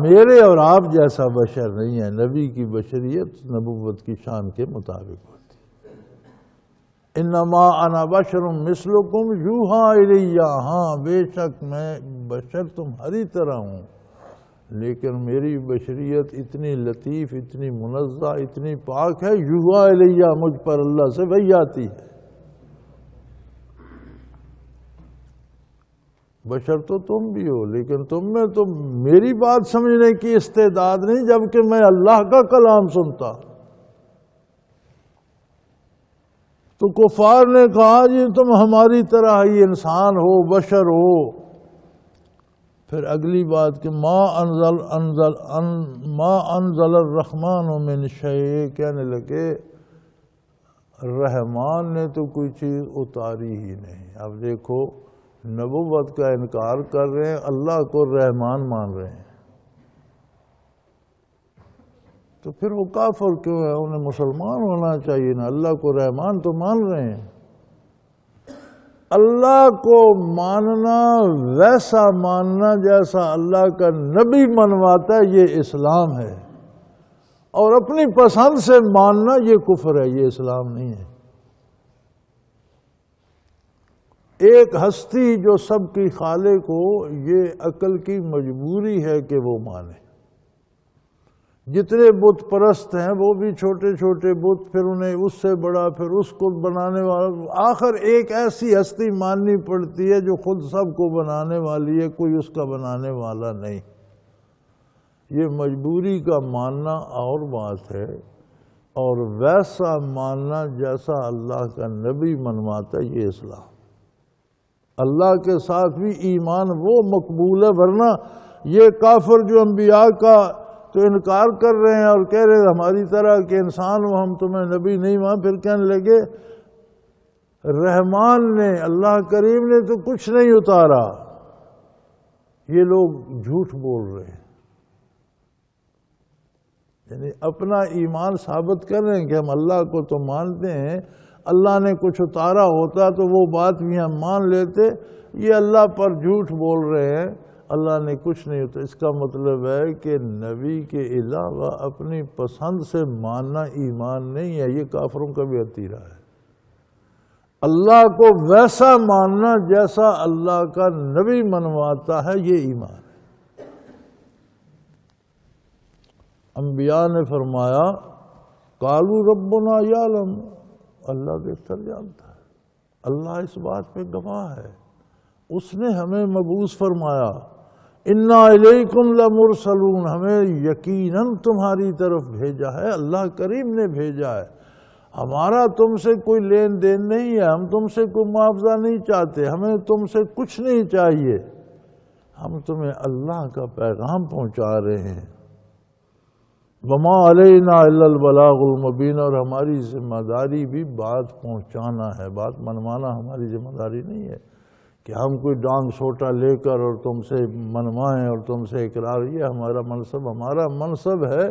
میرے اور آپ جیسا بشر نہیں ہے، نبی کی بشریت نبوت کی شان کے مطابق ہوتی ہے۔ انما انا بشر مثلکم یوحی الی، ہاں بے شک میں بشر تمہاری طرح ہوں، لیکن میری بشریت اتنی لطیف، اتنی منزہ، اتنی پاک ہے، یوحی الی، مجھ پر اللہ سے وحی آتی ہے۔ بشر تو تم بھی ہو، لیکن تم میں تو میری بات سمجھنے کی استعداد نہیں، جبکہ میں اللہ کا کلام سنتا۔ تو کفار نے کہا جی تم ہماری طرح ہی انسان ہو، بشر ہو۔ پھر اگلی بات کہ ما انزل الرحمن من شیء، کہنے لگے رحمان نے تو کوئی چیز اتاری ہی نہیں۔ اب دیکھو، نبوت کا انکار کر رہے ہیں، اللہ کو رحمان مان رہے ہیں، تو پھر وہ کافر کیوں ہے؟ انہیں مسلمان ہونا چاہیے نا، اللہ کو رحمان تو مان رہے ہیں۔ اللہ کو ماننا، ویسا ماننا جیسا اللہ کا نبی منواتا ہے، یہ اسلام ہے، اور اپنی پسند سے ماننا یہ کفر ہے، یہ اسلام نہیں ہے۔ ایک ہستی جو سب کی خالق ہو، یہ عقل کی مجبوری ہے کہ وہ مانے۔ جتنے بت پرست ہیں وہ بھی چھوٹے چھوٹے بت، پھر انہیں اس سے بڑا، پھر اس کو بنانے والا، آخر ایک ایسی ہستی ماننی پڑتی ہے جو خود سب کو بنانے والی ہے، کوئی اس کا بنانے والا نہیں۔ یہ مجبوری کا ماننا اور بات ہے، اور ویسا ماننا جیسا اللہ کا نبی منواتا ہے، یہ اسلام۔ اللہ کے ساتھ بھی ایمان وہ مقبول ہے، ورنہ یہ کافر جو انبیاء کا تو انکار کر رہے ہیں اور کہہ رہے ہیں ہماری طرح کہ انسان ہو، ہم تمہیں نبی نہیں مان، پھر کہنے لگے رحمان نے، اللہ کریم نے تو کچھ نہیں اتارا۔ یہ لوگ جھوٹ بول رہے ہیں۔ یعنی اپنا ایمان ثابت کر رہے ہیں کہ ہم اللہ کو تو مانتے ہیں، اللہ نے کچھ اتارا ہوتا تو وہ بات بھی ہم مان لیتے، یہ اللہ پر جھوٹ بول رہے ہیں، اللہ نے کچھ نہیں ہوتا۔ اس کا مطلب ہے کہ نبی کے علاوہ اپنی پسند سے ماننا ایمان نہیں ہے، یہ کافروں کا بھی عطیرہ ہے۔ اللہ کو ویسا ماننا جیسا اللہ کا نبی منواتا ہے، یہ ایمان ہے۔ انبیاء نے فرمایا قالوا ربنا یعلم، اللہ بہتر جانتا ہے، اللہ اس بات پہ گواہ ہے، اس نے ہمیں مبعوث فرمایا، انا الیکم لمرسلون، ہمیں یقیناً تمہاری طرف بھیجا ہے، اللہ کریم نے بھیجا ہے، ہمارا تم سے کوئی لین دین نہیں ہے، ہم تم سے کوئی معاوضہ نہیں چاہتے، ہمیں تم سے کچھ نہیں چاہیے، ہم تمہیں اللہ کا پیغام پہنچا رہے ہیں۔ وما علینا الا البلاغ المبین، اور ہماری ذمہ داری بھی بات پہنچانا ہے، بات منوانا ہماری ذمہ داری نہیں ہے کہ ہم کوئی ڈانگ سوٹا لے کر اور تم سے منوائیں اور تم سے اقرار، یہ ہمارا منصب ہے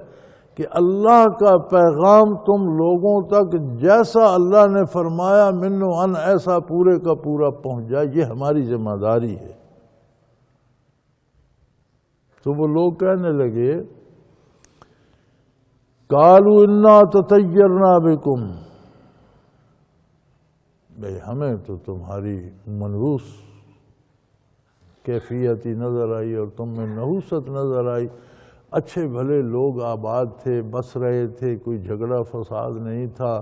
کہ اللہ کا پیغام تم لوگوں تک جیسا اللہ نے فرمایا منو ان، ایسا پورے کا پورا پہنچ جائے، یہ ہماری ذمہ داری ہے۔ تو وہ لوگ کہنے لگے قالوا انا تطیرنا بکم، بھئی ہمیں تو تمہاری منحوس کیفیت ہی نظر آئی اور تم میں نحوست نظر آئی، اچھے بھلے لوگ آباد تھے، بس رہے تھے، کوئی جھگڑا فساد نہیں تھا،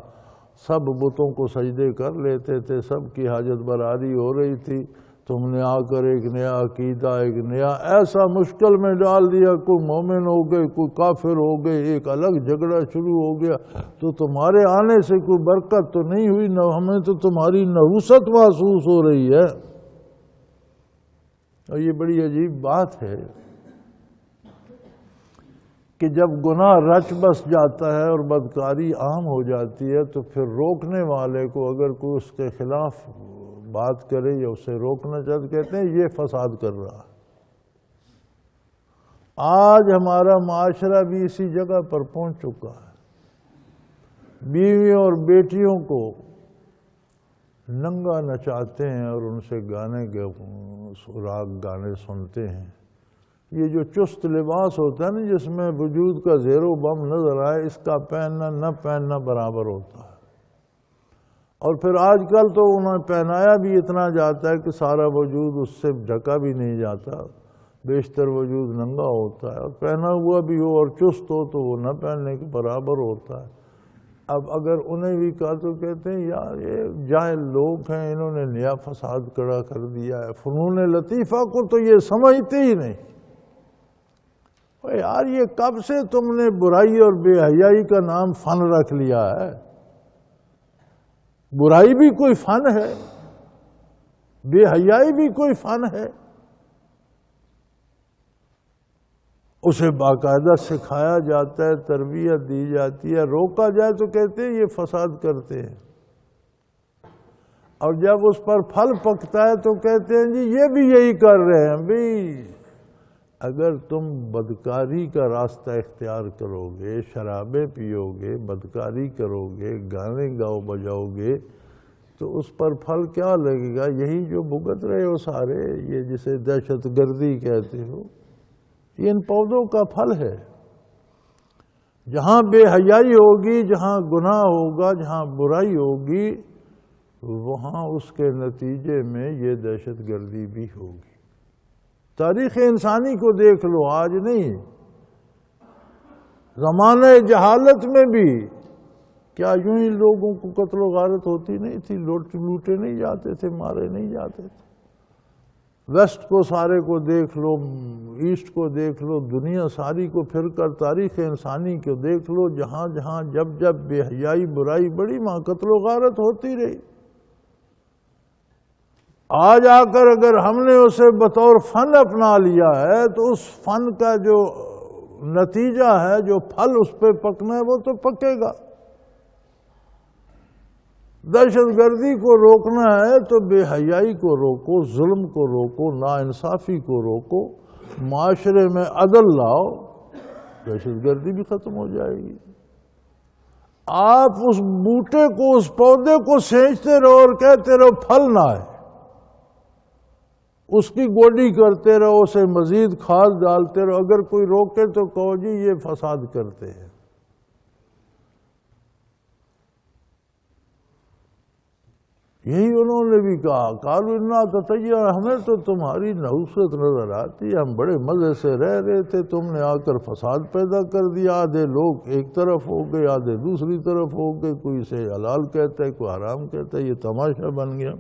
سب بتوں کو سجدے کر لیتے تھے، سب کی حاجت براری ہو رہی تھی، تم نے آ کر ایک نیا عقیدہ، ایک نیا ایسا مشکل میں ڈال دیا، کوئی مومن ہو گئے، کوئی کافر ہو گئے، ایک الگ جھگڑا شروع ہو گیا، تو تمہارے آنے سے کوئی برکت تو نہیں ہوئی، نہ ہمیں تو تمہاری نحوست محسوس ہو رہی ہے۔ اور یہ بڑی عجیب بات ہے کہ جب گناہ رچ بس جاتا ہے اور بدکاری عام ہو جاتی ہے تو پھر روکنے والے کو اگر کوئی اس کے خلاف بات کرے یا اسے روکنا چاہتے، کہتے ہیں یہ فساد کر رہا ہے۔ آج ہمارا معاشرہ بھی اسی جگہ پر پہنچ چکا ہے، بیویوں اور بیٹیوں کو ننگا نچاتے ہیں اور ان سے گانے کے راگ گانے سنتے ہیں۔ یہ جو چست لباس ہوتا ہے نا، جس میں وجود کا زیر و بم نظر آئے، اس کا پہننا نہ پہننا برابر ہوتا ہے۔ اور پھر آج کل تو انہیں پہنایا بھی اتنا جاتا ہے کہ سارا وجود اس سے ڈھکا بھی نہیں جاتا، بیشتر وجود ننگا ہوتا ہے، اور پہنا ہوا بھی ہو اور چست ہو تو وہ نہ پہننے کے برابر ہوتا ہے۔ اب اگر انہیں بھی کہا تو کہتے ہیں یار یہ جاہل لوگ ہیں، انہوں نے نیا فساد کھڑا کر دیا ہے، فنون لطیفہ کو تو یہ سمجھتے ہی نہیں۔ یار یہ کب سے تم نے برائی اور بے حیائی کا نام فن رکھ لیا ہے؟ برائی بھی کوئی فن ہے، بے حیائی بھی کوئی فن ہے، اسے باقاعدہ سکھایا جاتا ہے، تربیت دی جاتی ہے، روکا جائے تو کہتے ہیں یہ فساد کرتے ہیں، اور جب اس پر پھل پکتا ہے تو کہتے ہیں جی یہ بھی یہی کر رہے ہیں۔ بھی اگر تم بدکاری کا راستہ اختیار کرو گے، شرابیں پیو گے، بدکاری کرو گے، گانے گاؤ بجاؤ گے، تو اس پر پھل کیا لگے گا؟ یہی جو بھگت رہے ہو سارے، یہ جسے دہشت گردی کہتے ہو، یہ ان پودوں کا پھل ہے۔ جہاں بے حیائی ہوگی، جہاں گناہ ہوگا، جہاں برائی ہوگی، وہاں اس کے نتیجے میں یہ دہشت گردی بھی ہوگی۔ تاریخ انسانی کو دیکھ لو، آج نہیں، زمانہ جہالت میں بھی کیا یوں ہی لوگوں کو قتل و غارت ہوتی نہیں تھی؟ لوٹے نہیں جاتے تھے، مارے نہیں جاتے تھے؟ ویسٹ کو سارے کو دیکھ لو، ایسٹ کو دیکھ لو، دنیا ساری کو پھر کر تاریخ انسانی کو دیکھ لو، جہاں جہاں جب بے حیائی برائی بڑی، وہاں قتل و غارت ہوتی رہی۔ آج آ کر اگر ہم نے اسے بطور فن اپنا لیا ہے تو اس فن کا جو نتیجہ ہے، جو پھل اس پہ پکنا ہے، وہ تو پکے گا۔ دہشت گردی کو روکنا ہے تو بے حیائی کو روکو، ظلم کو روکو، ناانصافی کو روکو، معاشرے میں عدل لاؤ، دہشت گردی بھی ختم ہو جائے گی۔ آپ اس بوٹے کو، اس پودے کو سینچتے رہو اور کہتے رہو پھل نہ آئے، اس کی گوڈی کرتے رہو، اسے مزید کھاد ڈالتے رہو، اگر کوئی روکے تو کہو جی یہ فساد کرتے ہیں۔ یہی انہوں نے بھی کہا، قالوا انا تطیرنا، ہمیں تو تمہاری نحوست نظر آتی ہے، ہم بڑے مزے سے رہ رہے تھے، تم نے آ کر فساد پیدا کر دیا، آدھے لوگ ایک طرف ہو گئے، آدھے دوسری طرف ہو گئے، کوئی اسے حلال کہتا ہے، کوئی حرام کہتا ہے، یہ تماشا بن گیا۔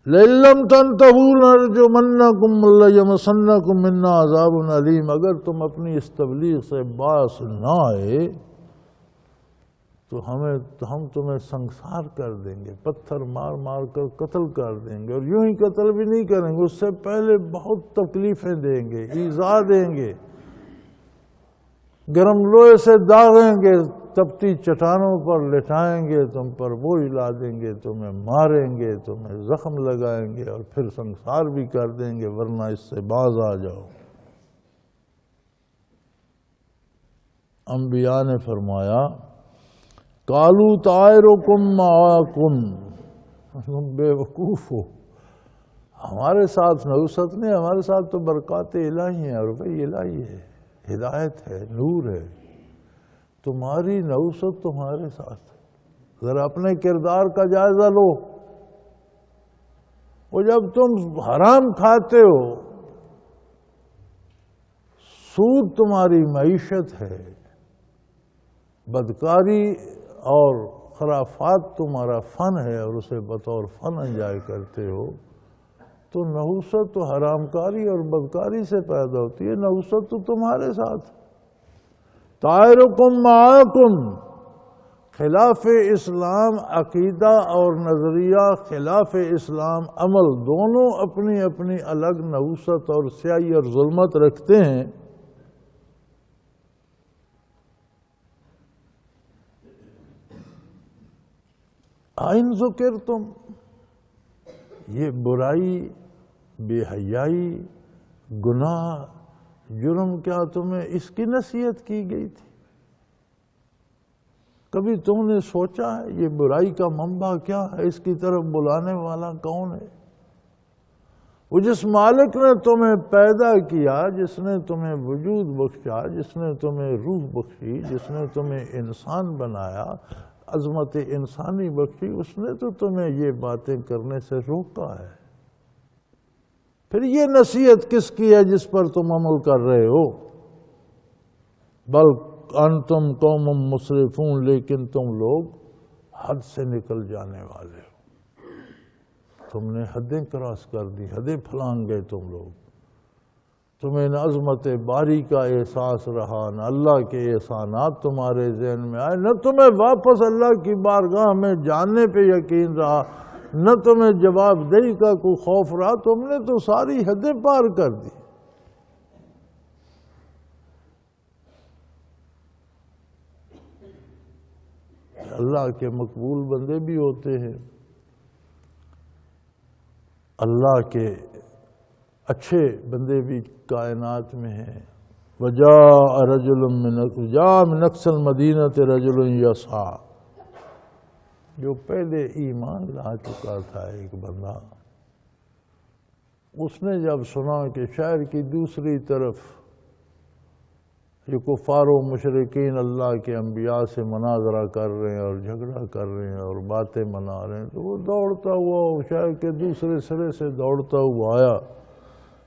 لئن لم تنتہوا لنرجمنکم وليمسنکم منا عذاب علیم، اگر تم اپنی اس تبلیغ سے باز نہ آئے تو ہم تمہیں سنسار کر دیں گے، پتھر مار مار کر قتل کر دیں گے، اور یوں ہی قتل بھی نہیں کریں گے، اس سے پہلے بہت تکلیفیں دیں گے، ایذا دیں گے، گرم لوہے سے داغیں گے، تپتی چٹانوں پر لٹائیں گے، تم پر بوجھ لا دیں گے، تمہیں ماریں گے، تمہیں زخم لگائیں گے، اور پھر سنسار بھی کر دیں گے، ورنہ اس سے باز آ جاؤ۔ انبیاء نے فرمایا قالوا طائرکم معکم، تم بے وقوف ہو، ہمارے ساتھ نحوست نہیں، ہمارے ساتھ تو برکات الہی ہیں، اور بھئی الہی ہے، ہدایت ہے، نور ہے، تمہاری نحوست تمہارے ساتھ۔ ذرا اپنے کردار کا جائزہ لو، وہ جب تم حرام کھاتے ہو، سود تمہاری معیشت ہے، بدکاری اور خرافات تمہارا فن ہے، اور اسے بطور فن انجوائے کرتے ہو، تو نحوست تو حرام کاری اور بدکاری سے پیدا ہوتی ہے، نحوست تو تمہارے ساتھ۔ طائرکم معکم، خلاف اسلام عقیدہ اور نظریہ، خلاف اسلام عمل، دونوں اپنی اپنی الگ نحوست اور سیاہی اور ظلمت رکھتے ہیں۔ آئن ذکرتم، یہ برائی، بے حیائی، گناہ، جرم، کیا تمہیں اس کی نصیحت کی گئی تھی؟ کبھی تم نے سوچا ہے یہ برائی کا منبع کیا ہے، اس کی طرف بلانے والا کون ہے؟ وہ جس مالک نے تمہیں پیدا کیا، جس نے تمہیں وجود بخشا، جس نے تمہیں روح بخشی، جس نے تمہیں انسان بنایا، عظمت انسانی بخشی، اس نے تو تمہیں یہ باتیں کرنے سے روکا ہے۔ پھر یہ نصیحت کس کی ہے جس پر تم عمل کر رہے ہو؟ بل انتم قوم مسرفون، لیکن تم لوگ حد سے نکل جانے والے ہو، تم نے حدیں کراس کر دی، حدیں پھلانگ گئے تم لوگ، تمہیں نہ عظمت باری کا احساس رہا، نہ اللہ کے احسانات تمہارے ذہن میں آئے، نہ تمہیں واپس اللہ کی بارگاہ میں جانے پہ یقین رہا، نہ تمہیں جواب دہی کا کوئی خوف رہا، تم نے تو ساری حدیں پار کر دی۔ اللہ کے مقبول بندے بھی ہوتے ہیں، اللہ کے اچھے بندے بھی کائنات میں ہیں۔ وجاء رجل من اقصى المدینۃ رجل یسعی، جو پہلے ایمان لا چکا تھا ایک بندہ، اس نے جب سنا کہ شہر کی دوسری طرف یہ کفار و مشرکین اللہ کے انبیاء سے مناظرہ کر رہے ہیں اور جھگڑا کر رہے ہیں اور باتیں منا رہے ہیں، تو وہ دوڑتا ہوا شہر کے دوسرے سرے سے دوڑتا ہوا آیا۔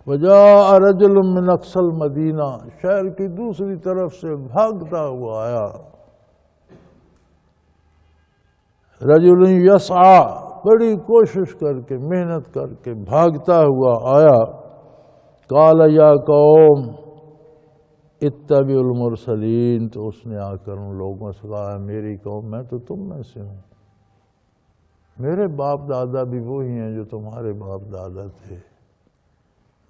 وجاء رجل من اقصى المدینہ، شہر کی دوسری طرف سے بھاگتا ہوا آیا۔ رجل یسعی، بڑی کوشش کر کے، محنت کر کے بھاگتا ہوا آیا۔ قال یا قوم اتبعوا المرسلین، تو اس نے آ کر ان لوگوں سے کہا میری قوم، میں تو تم میں سے ہوں، میرے باپ دادا بھی وہی ہیں جو تمہارے باپ دادا تھے،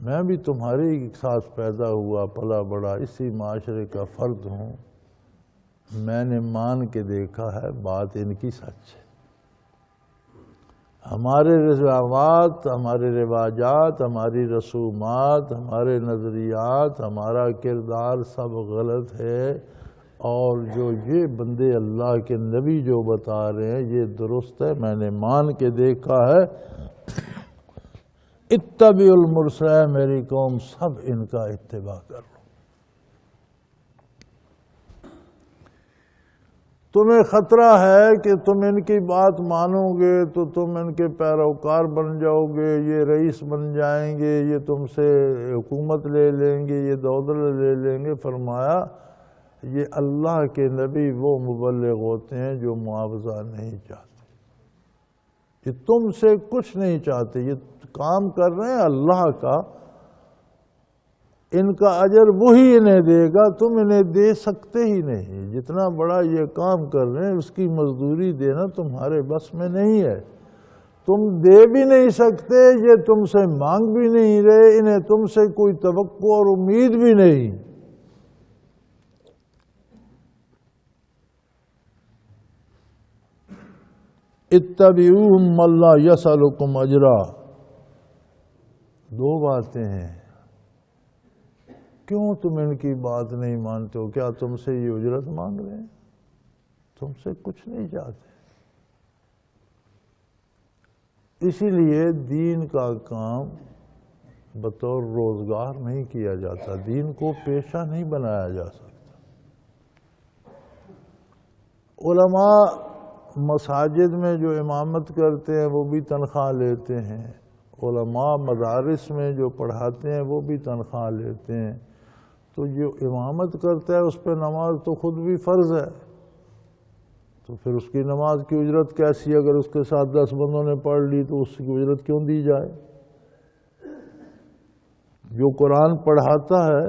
میں بھی تمہارے ساتھ پیدا ہوا پلا بڑا، اسی معاشرے کا فرد ہوں، میں نے مان کے دیکھا ہے، بات ان کی سچ ہے، ہمارے ہمارے رواجات، ہماری رسومات، ہمارے نظریات، ہمارا کردار سب غلط ہے، اور جو یہ بندے اللہ کے نبی جو بتا رہے ہیں یہ درست ہے، میں نے مان کے دیکھا ہے۔ اتبعوا المرسلین، میری قوم سب ان کا اتباع کر لو۔ تمہیں خطرہ ہے کہ تم ان کی بات مانو گے تو تم ان کے پیروکار بن جاؤ گے، یہ رئیس بن جائیں گے، یہ تم سے حکومت لے لیں گے، یہ دولت لے لیں گے۔ فرمایا یہ اللہ کے نبی وہ مبلغ ہوتے ہیں جو معاوضہ نہیں چاہتے، یہ تم سے کچھ نہیں چاہتے، یہ کام کر رہے ہیں اللہ کا، ان کا اجر وہی انہیں دے گا، تم انہیں دے سکتے ہی نہیں۔ جتنا بڑا یہ کام کر رہے ہیں اس کی مزدوری دینا تمہارے بس میں نہیں ہے، تم دے بھی نہیں سکتے، یہ تم سے مانگ بھی نہیں رہے، انہیں تم سے کوئی توقع اور امید بھی نہیں۔ اتبعوہم من لا یسألکم اجرا، دو باتیں ہیں۔ کیوں تم ان کی بات نہیں مانتے ہو؟ کیا تم سے یہ اجرت مانگ رہے ہیں؟ تم سے کچھ نہیں چاہتے۔ اسی لیے دین کا کام بطور روزگار نہیں کیا جاتا، دین کو پیشہ نہیں بنایا جا سکتا۔ علماء مساجد میں جو امامت کرتے ہیں وہ بھی تنخواہ لیتے ہیں، علماء مدارس میں جو پڑھاتے ہیں وہ بھی تنخواہ لیتے ہیں، تو جو امامت کرتا ہے اس پہ نماز تو خود بھی فرض ہے، تو پھر اس کی نماز کی اجرت کیسی؟ اگر اس کے ساتھ 10 بندوں نے پڑھ لی تو اس کی اجرت کیوں دی جائے؟ جو قرآن پڑھاتا ہے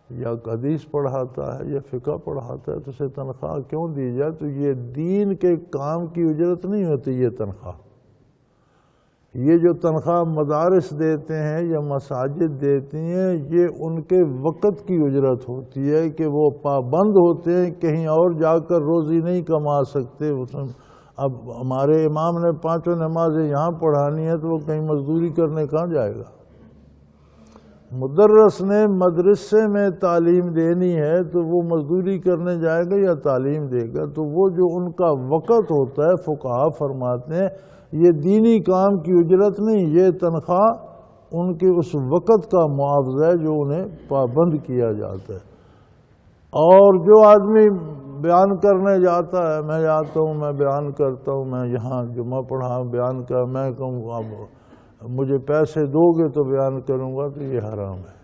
یا حدیث پڑھاتا ہے یا فقہ پڑھاتا ہے تو اسے تنخواہ کیوں دی جائے؟ تو یہ دین کے کام کی اجرت نہیں ہوتی یہ تنخواہ، یہ جو تنخواہ مدارس دیتے ہیں یا مساجد دیتی ہیں یہ ان کے وقت کی اجرت ہوتی ہے کہ وہ پابند ہوتے ہیں، کہیں اور جا کر روزی نہیں کما سکتے۔ اب ہمارے امام نے 5 نمازیں یہاں پڑھانی ہے تو وہ کہیں مزدوری کرنے کہاں جائے گا؟ مدرس نے مدرسے میں تعلیم دینی ہے تو وہ مزدوری کرنے جائے گا یا تعلیم دے گا؟ تو وہ جو ان کا وقت ہوتا ہے، فقہا فرماتے ہیں یہ دینی کام کی اجرت نہیں، یہ تنخواہ ان کے اس وقت کا معاوضہ ہے جو انہیں پابند کیا جاتا ہے۔ اور جو آدمی بیان کرنے جاتا ہے، میں جاتا ہوں، میں بیان کرتا ہوں، میں یہاں جمعہ پڑھا بیان کر، میں کہوں اب مجھے پیسے دو گے تو بیان کروں گا، تو یہ حرام ہے،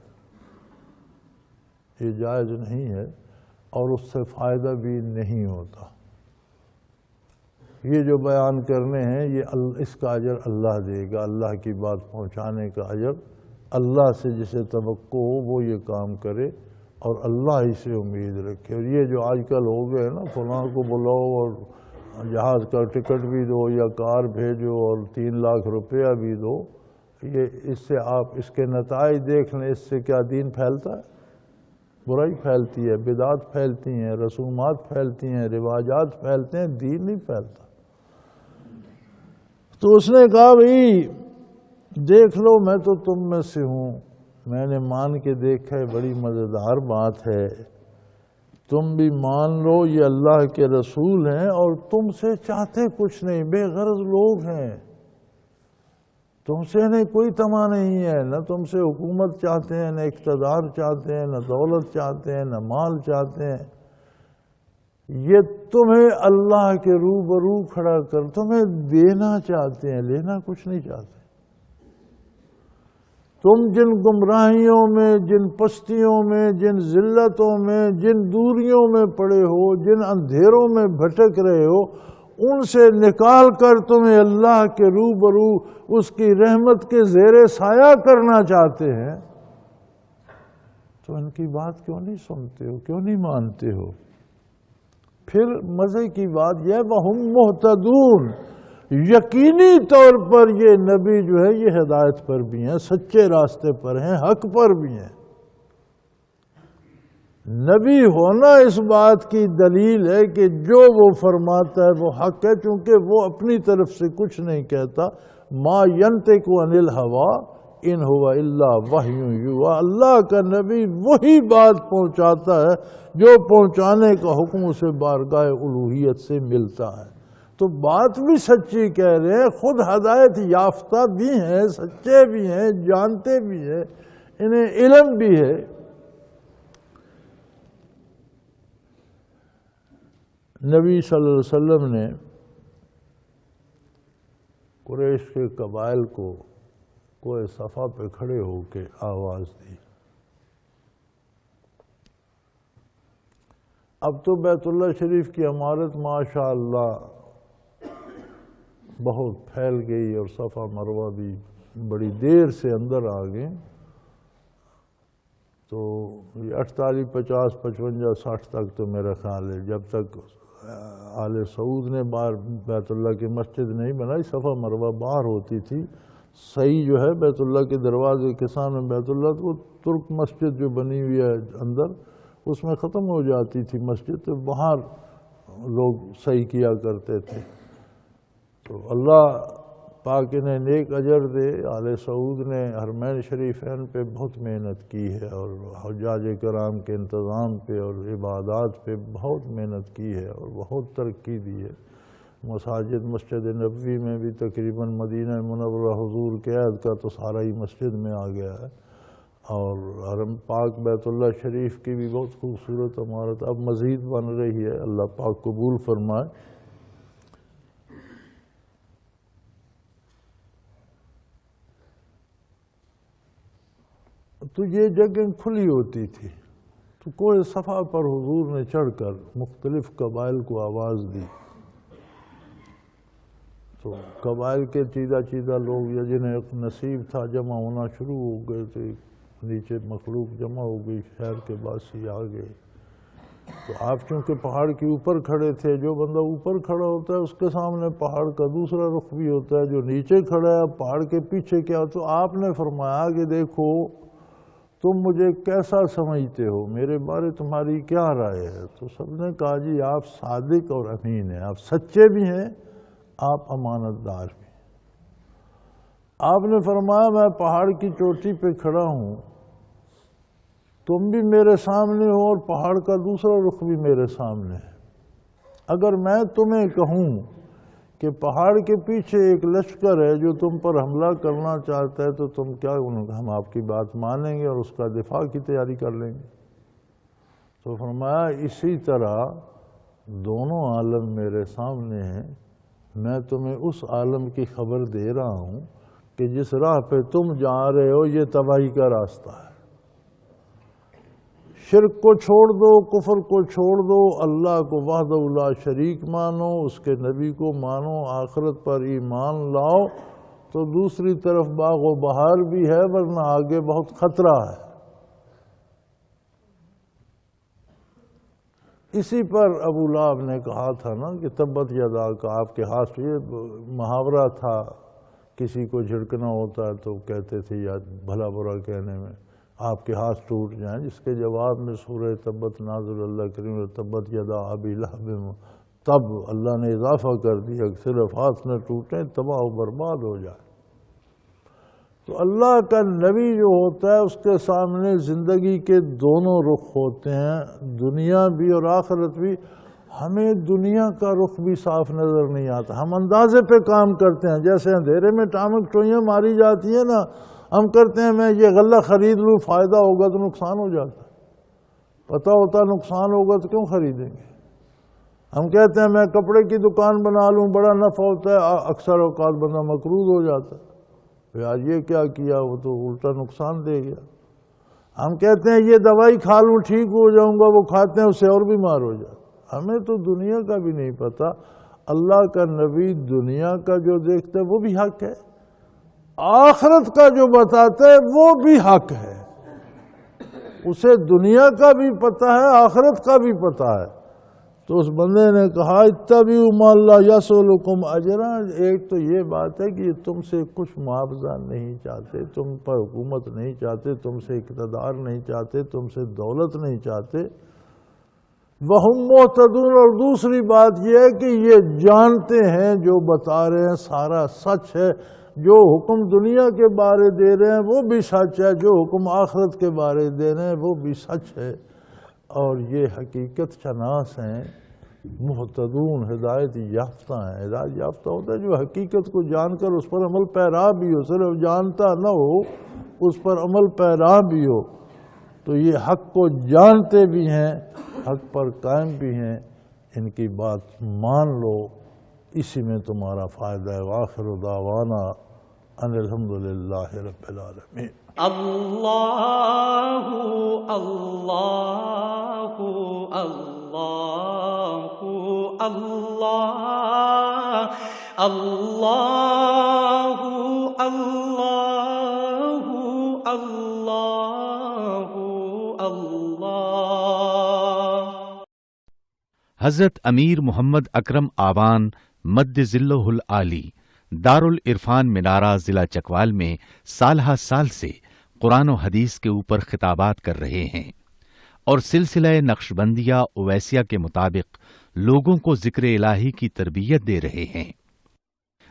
یہ جائز نہیں ہے اور اس سے فائدہ بھی نہیں ہوتا۔ یہ جو بیان کرنے ہیں یہ اس کا اجر اللہ دے گا، اللہ کی بات پہنچانے کا اجر اللہ سے جسے توقع ہو وہ یہ کام کرے اور اللہ ہی سے امید رکھے۔ اور یہ جو آج کل ہو گئے نا، فلاں کو بلاؤ اور جہاز کا ٹکٹ بھی دو یا کار بھیجو اور 3 لاکھ روپیہ بھی دو، یہ اس سے آپ اس کے نتائج دیکھ لیں، اس سے کیا دین پھیلتا ہے؟ برائی پھیلتی ہے، بدعات پھیلتی ہیں، رسومات پھیلتی ہیں، رواجات پھیلتے ہیں، دین نہیں پھیلتا۔ تو اس نے کہا بھئی دیکھ لو میں تو تم میں سے ہوں، میں نے مان کے دیکھا ہے، بڑی مزیدار بات ہے، تم بھی مان لو یہ اللہ کے رسول ہیں اور تم سے چاہتے کچھ نہیں، بے غرض لوگ ہیں، تم سے انہیں کوئی طمع نہیں ہے، نہ تم سے حکومت چاہتے ہیں، نہ اقتدار چاہتے ہیں، نہ دولت چاہتے ہیں، نہ مال چاہتے ہیں، یہ تمہیں اللہ کے روبرو کھڑا کر تمہیں دینا چاہتے ہیں، لینا کچھ نہیں چاہتے۔ تم جن گمراہیوں میں، جن پستیوں میں، جن ذلتوں میں، جن دوریوں میں پڑے ہو، جن اندھیروں میں بھٹک رہے ہو، ان سے نکال کر تمہیں اللہ کے روبرو اس کی رحمت کے زیر سایہ کرنا چاہتے ہیں، تو ان کی بات کیوں نہیں سنتے ہو، کیوں نہیں مانتے ہو؟ پھر مزے کی بات یہ وَهُمْ مُهْتَدُونَ، یقینی طور پر یہ نبی جو ہے یہ ہدایت پر بھی ہیں، سچے راستے پر ہیں، حق پر بھی ہیں، نبی ہونا اس بات کی دلیل ہے کہ جو وہ فرماتا ہے وہ حق ہے، چونکہ وہ اپنی طرف سے کچھ نہیں کہتا۔ ما ینطق عن الہویٰ ان هو الا وحی یوحیٰ، اللہ کا نبی وہی بات پہنچاتا ہے جو پہنچانے کا حکم اسے بارگاہ الوہیت سے ملتا ہے۔ تو بات بھی سچی کہہ رہے ہیں، خود ہدایت یافتہ بھی ہیں، سچے بھی ہیں، جانتے بھی ہیں، انہیں علم بھی ہے۔ نبی صلی اللہ علیہ وسلم نے قریش کے قبائل کو کوہ صفا پہ کھڑے ہو کے آواز دی۔ اب تو بیت اللہ شریف کی عمارت ماشاءاللہ بہت پھیل گئی اور صفا مروہ بھی بڑی دیر سے اندر آ گئے، تو 48، 50، 55، 60 تک تو میرا خیال ہے جب تک آل سعود نے باہر بیت اللہ کی مسجد نہیں بنائی، صفا مروہ باہر ہوتی تھی۔ صحیح جو ہے بیت اللہ کے دروازے کے سامنے بیت اللہ، تو ترک مسجد جو بنی ہوئی ہے اندر، اس میں ختم ہو جاتی تھی مسجد، تو باہر لوگ صحیح کیا کرتے تھے۔ تو اللہ پاک انہیں نیک اجر دے۔ آل سعود نے حرمین شریفین پہ بہت محنت کی ہے، اور حجاج کرام کے انتظام پہ اور عبادات پہ بہت محنت کی ہے اور بہت ترقی دی ہے۔ مسجد نبوی میں بھی تقریباً مدینہ منورہ حضور کے عہد کا تو سارا ہی مسجد میں آ گیا ہے، اور حرم پاک بیت اللہ شریف کی بھی بہت خوبصورت عمارت اب مزید بن رہی ہے، اللہ پاک قبول فرمائے۔ تو یہ جگہ کھلی ہوتی تھی، تو کوہ صفا پر حضور نے چڑھ کر مختلف قبائل کو آواز دی۔ تو قبائل کے چیدہ لوگ یا جنہیں نصیب تھا جمع ہونا شروع ہو گئے، تو نیچے مخلوق جمع ہو گئی، شہر کے باسی آ گئے۔ تو آپ چونکہ پہاڑ کے اوپر کھڑے تھے، جو بندہ اوپر کھڑا ہوتا ہے اس کے سامنے پہاڑ کا دوسرا رخ بھی ہوتا ہے، جو نیچے کھڑا ہے پہاڑ کے پیچھے کیا۔ تو آپ نے فرمایا کہ دیکھو تم مجھے کیسا سمجھتے ہو، میرے بارے تمہاری کیا رائے ہے؟ تو سب نے کہا جی آپ صادق اور امین ہیں، آپ سچے بھی ہیں، آپ امانت دار بھی ہیں۔ آپ نے فرمایا میں پہاڑ کی چوٹی پہ کھڑا ہوں، تم بھی میرے سامنے ہو اور پہاڑ کا دوسرا رخ بھی میرے سامنے ہے۔ اگر میں تمہیں کہوں کہ پہاڑ کے پیچھے ایک لشکر ہے جو تم پر حملہ کرنا چاہتا ہے، تو تم کیا؟ ہم آپ کی بات مانیں گے اور اس کا دفاع کی تیاری کر لیں گے۔ تو فرمایا اسی طرح دونوں عالم میرے سامنے ہیں، میں تمہیں اس عالم کی خبر دے رہا ہوں کہ جس راہ پہ تم جا رہے ہو یہ تباہی کا راستہ ہے۔ شرک کو چھوڑ دو، کفر کو چھوڑ دو، اللہ کو وحدہ لا شریک مانو، اس کے نبی کو مانو، آخرت پر ایمان لاؤ، تو دوسری طرف باغ و بہار بھی ہے، ورنہ آگے بہت خطرہ ہے۔ اسی پر ابو لہب نے کہا تھا نا کہ تبت یدا کا آپ کے ہاتھ، یہ محاورہ تھا، کسی کو جھڑکنا ہوتا ہے تو کہتے تھے یا بھلا برا کہنے میں آپ کے ہاتھ ٹوٹ جائیں، جس کے جواب میں سورہ تبت نازل اللہ کریم تبت یدا ابی لہب، تب اللہ نے اضافہ کر دیا کہ صرف ہاتھ نہ ٹوٹیں، تباہ و برباد ہو جائے۔ تو اللہ کا نبی جو ہوتا ہے اس کے سامنے زندگی کے دونوں رخ ہوتے ہیں، دنیا بھی اور آخرت بھی۔ ہمیں دنیا کا رخ بھی صاف نظر نہیں آتا، ہم اندازے پہ کام کرتے ہیں، جیسے اندھیرے میں ٹامک ٹوئیاں ماری جاتی ہیں نا، ہم کرتے ہیں میں یہ غلہ خرید لوں، فائدہ ہوگا تو نقصان ہو جاتا ہے، پتہ ہوتا نقصان ہوگا تو کیوں خریدیں گے؟ ہم کہتے ہیں میں کپڑے کی دکان بنا لوں، بڑا نفع ہوتا ہے، اکثر اوقات بندہ مقروض ہو جاتا ہے، آج یہ کیا کیا، وہ تو الٹا نقصان دے گیا۔ ہم کہتے ہیں یہ دوائی کھا لوں ٹھیک ہو جاؤں گا، وہ کھاتے ہیں اس سے اور بیمار ہو جاتا۔ ہمیں تو دنیا کا بھی نہیں پتا، اللہ کا نبی دنیا کا جو دیکھتا ہے وہ بھی حق ہے، آخرت کا جو بتاتا ہے وہ بھی حق ہے، اسے دنیا کا بھی پتہ ہے، آخرت کا بھی پتہ ہے، تو اس بندے نے کہا اتبعوا ما لا یسألکم اجرا، ایک تو یہ بات ہے کہ یہ تم سے کچھ معاوضہ نہیں چاہتے، تم پر حکومت نہیں چاہتے، تم سے اقتدار نہیں چاہتے، تم سے دولت نہیں چاہتے، وہم مہتدون، اور دوسری بات یہ ہے کہ یہ جانتے ہیں جو بتا رہے ہیں سارا سچ ہے، جو حکم دنیا کے بارے دے رہے ہیں وہ بھی سچ ہے، جو حکم آخرت کے بارے دے رہے ہیں وہ بھی سچ ہے، اور یہ حقیقت شناس ہیں، مہتدون، ہدایت یافتہ ہیں۔ ہدایت یافتہ ہوتا ہے جو حقیقت کو جان کر اس پر عمل پیرا بھی ہو، صرف جانتا نہ ہو، اس پر عمل پیرا بھی ہو۔ تو یہ حق کو جانتے بھی ہیں، حق پر قائم بھی ہیں، ان کی بات مان لو، اسی میں تمہارا فائدہ ہے۔ وآخر دعوانا ان الحمدللہ رب العالمین۔ اللہ اللہ اللہ اللہ اللہ اللہ اللہ اللہ۔ حضرت امیر محمد اکرم آوان مد ظلہ العالی دارالعرفان منارہ ضلع چکوال میں سالہ سال سے قرآن و حدیث کے اوپر خطابات کر رہے ہیں اور سلسلہ نقشبندیہ اویسیہ کے مطابق لوگوں کو ذکر الہی کی تربیت دے رہے ہیں۔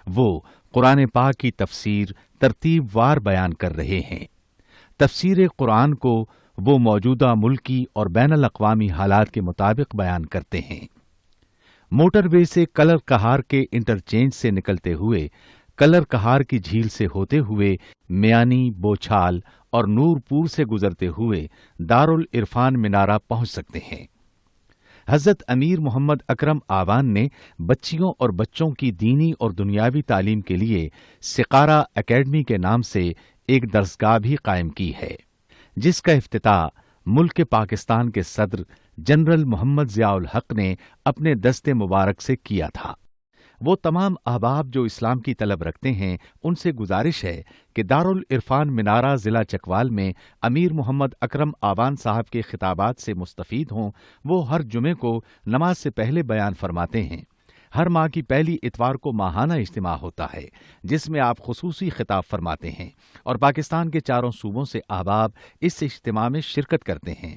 وہ قرآن پاک کی تفسیر ترتیب وار بیان کر رہے ہیں۔ تفسیر قرآن کو وہ موجودہ ملکی اور بین الاقوامی حالات کے مطابق بیان کرتے ہیں۔ موٹر وے سے کلر کہار کے انٹرچینج سے نکلتے ہوئے، کلر کہار کی جھیل سے ہوتے ہوئے، میانی، بوچھال اور نور پور سے گزرتے ہوئے دارالعرفان منارہ پہنچ سکتے ہیں۔ حضرت امیر محمد اکرم آوان نے بچیوں اور بچوں کی دینی اور دنیاوی تعلیم کے لیے سقارہ اکیڈمی کے نام سے ایک درسگاہ بھی قائم کی ہے، جس کا افتتاح ملک پاکستان کے صدر جنرل محمد ضیاء الحق نے اپنے دست مبارک سے کیا تھا۔ وہ تمام احباب جو اسلام کی طلب رکھتے ہیں ان سے گزارش ہے کہ دارالعرفان منارہ ضلع چکوال میں امیر محمد اکرم آوان صاحب کے خطابات سے مستفید ہوں۔ وہ ہر جمعے کو نماز سے پہلے بیان فرماتے ہیں۔ ہر ماہ کی پہلی اتوار کو ماہانہ اجتماع ہوتا ہے جس میں آپ خصوصی خطاب فرماتے ہیں اور پاکستان کے چاروں صوبوں سے احباب اس اجتماع میں شرکت کرتے ہیں۔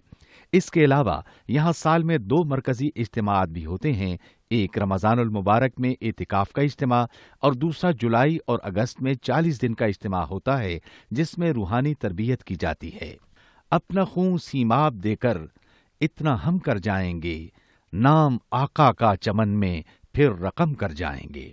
اس کے علاوہ یہاں سال میں 2 مرکزی اجتماعات بھی ہوتے ہیں، ایک رمضان المبارک میں اعتکاف کا اجتماع اور دوسرا جولائی اور اگست میں 40 دن کا اجتماع ہوتا ہے جس میں روحانی تربیت کی جاتی ہے۔ اپنا خون سیماب دے کر اتنا ہم کر جائیں گے، نام آقا کا چمن میں پھر رقم کر جائیں گے۔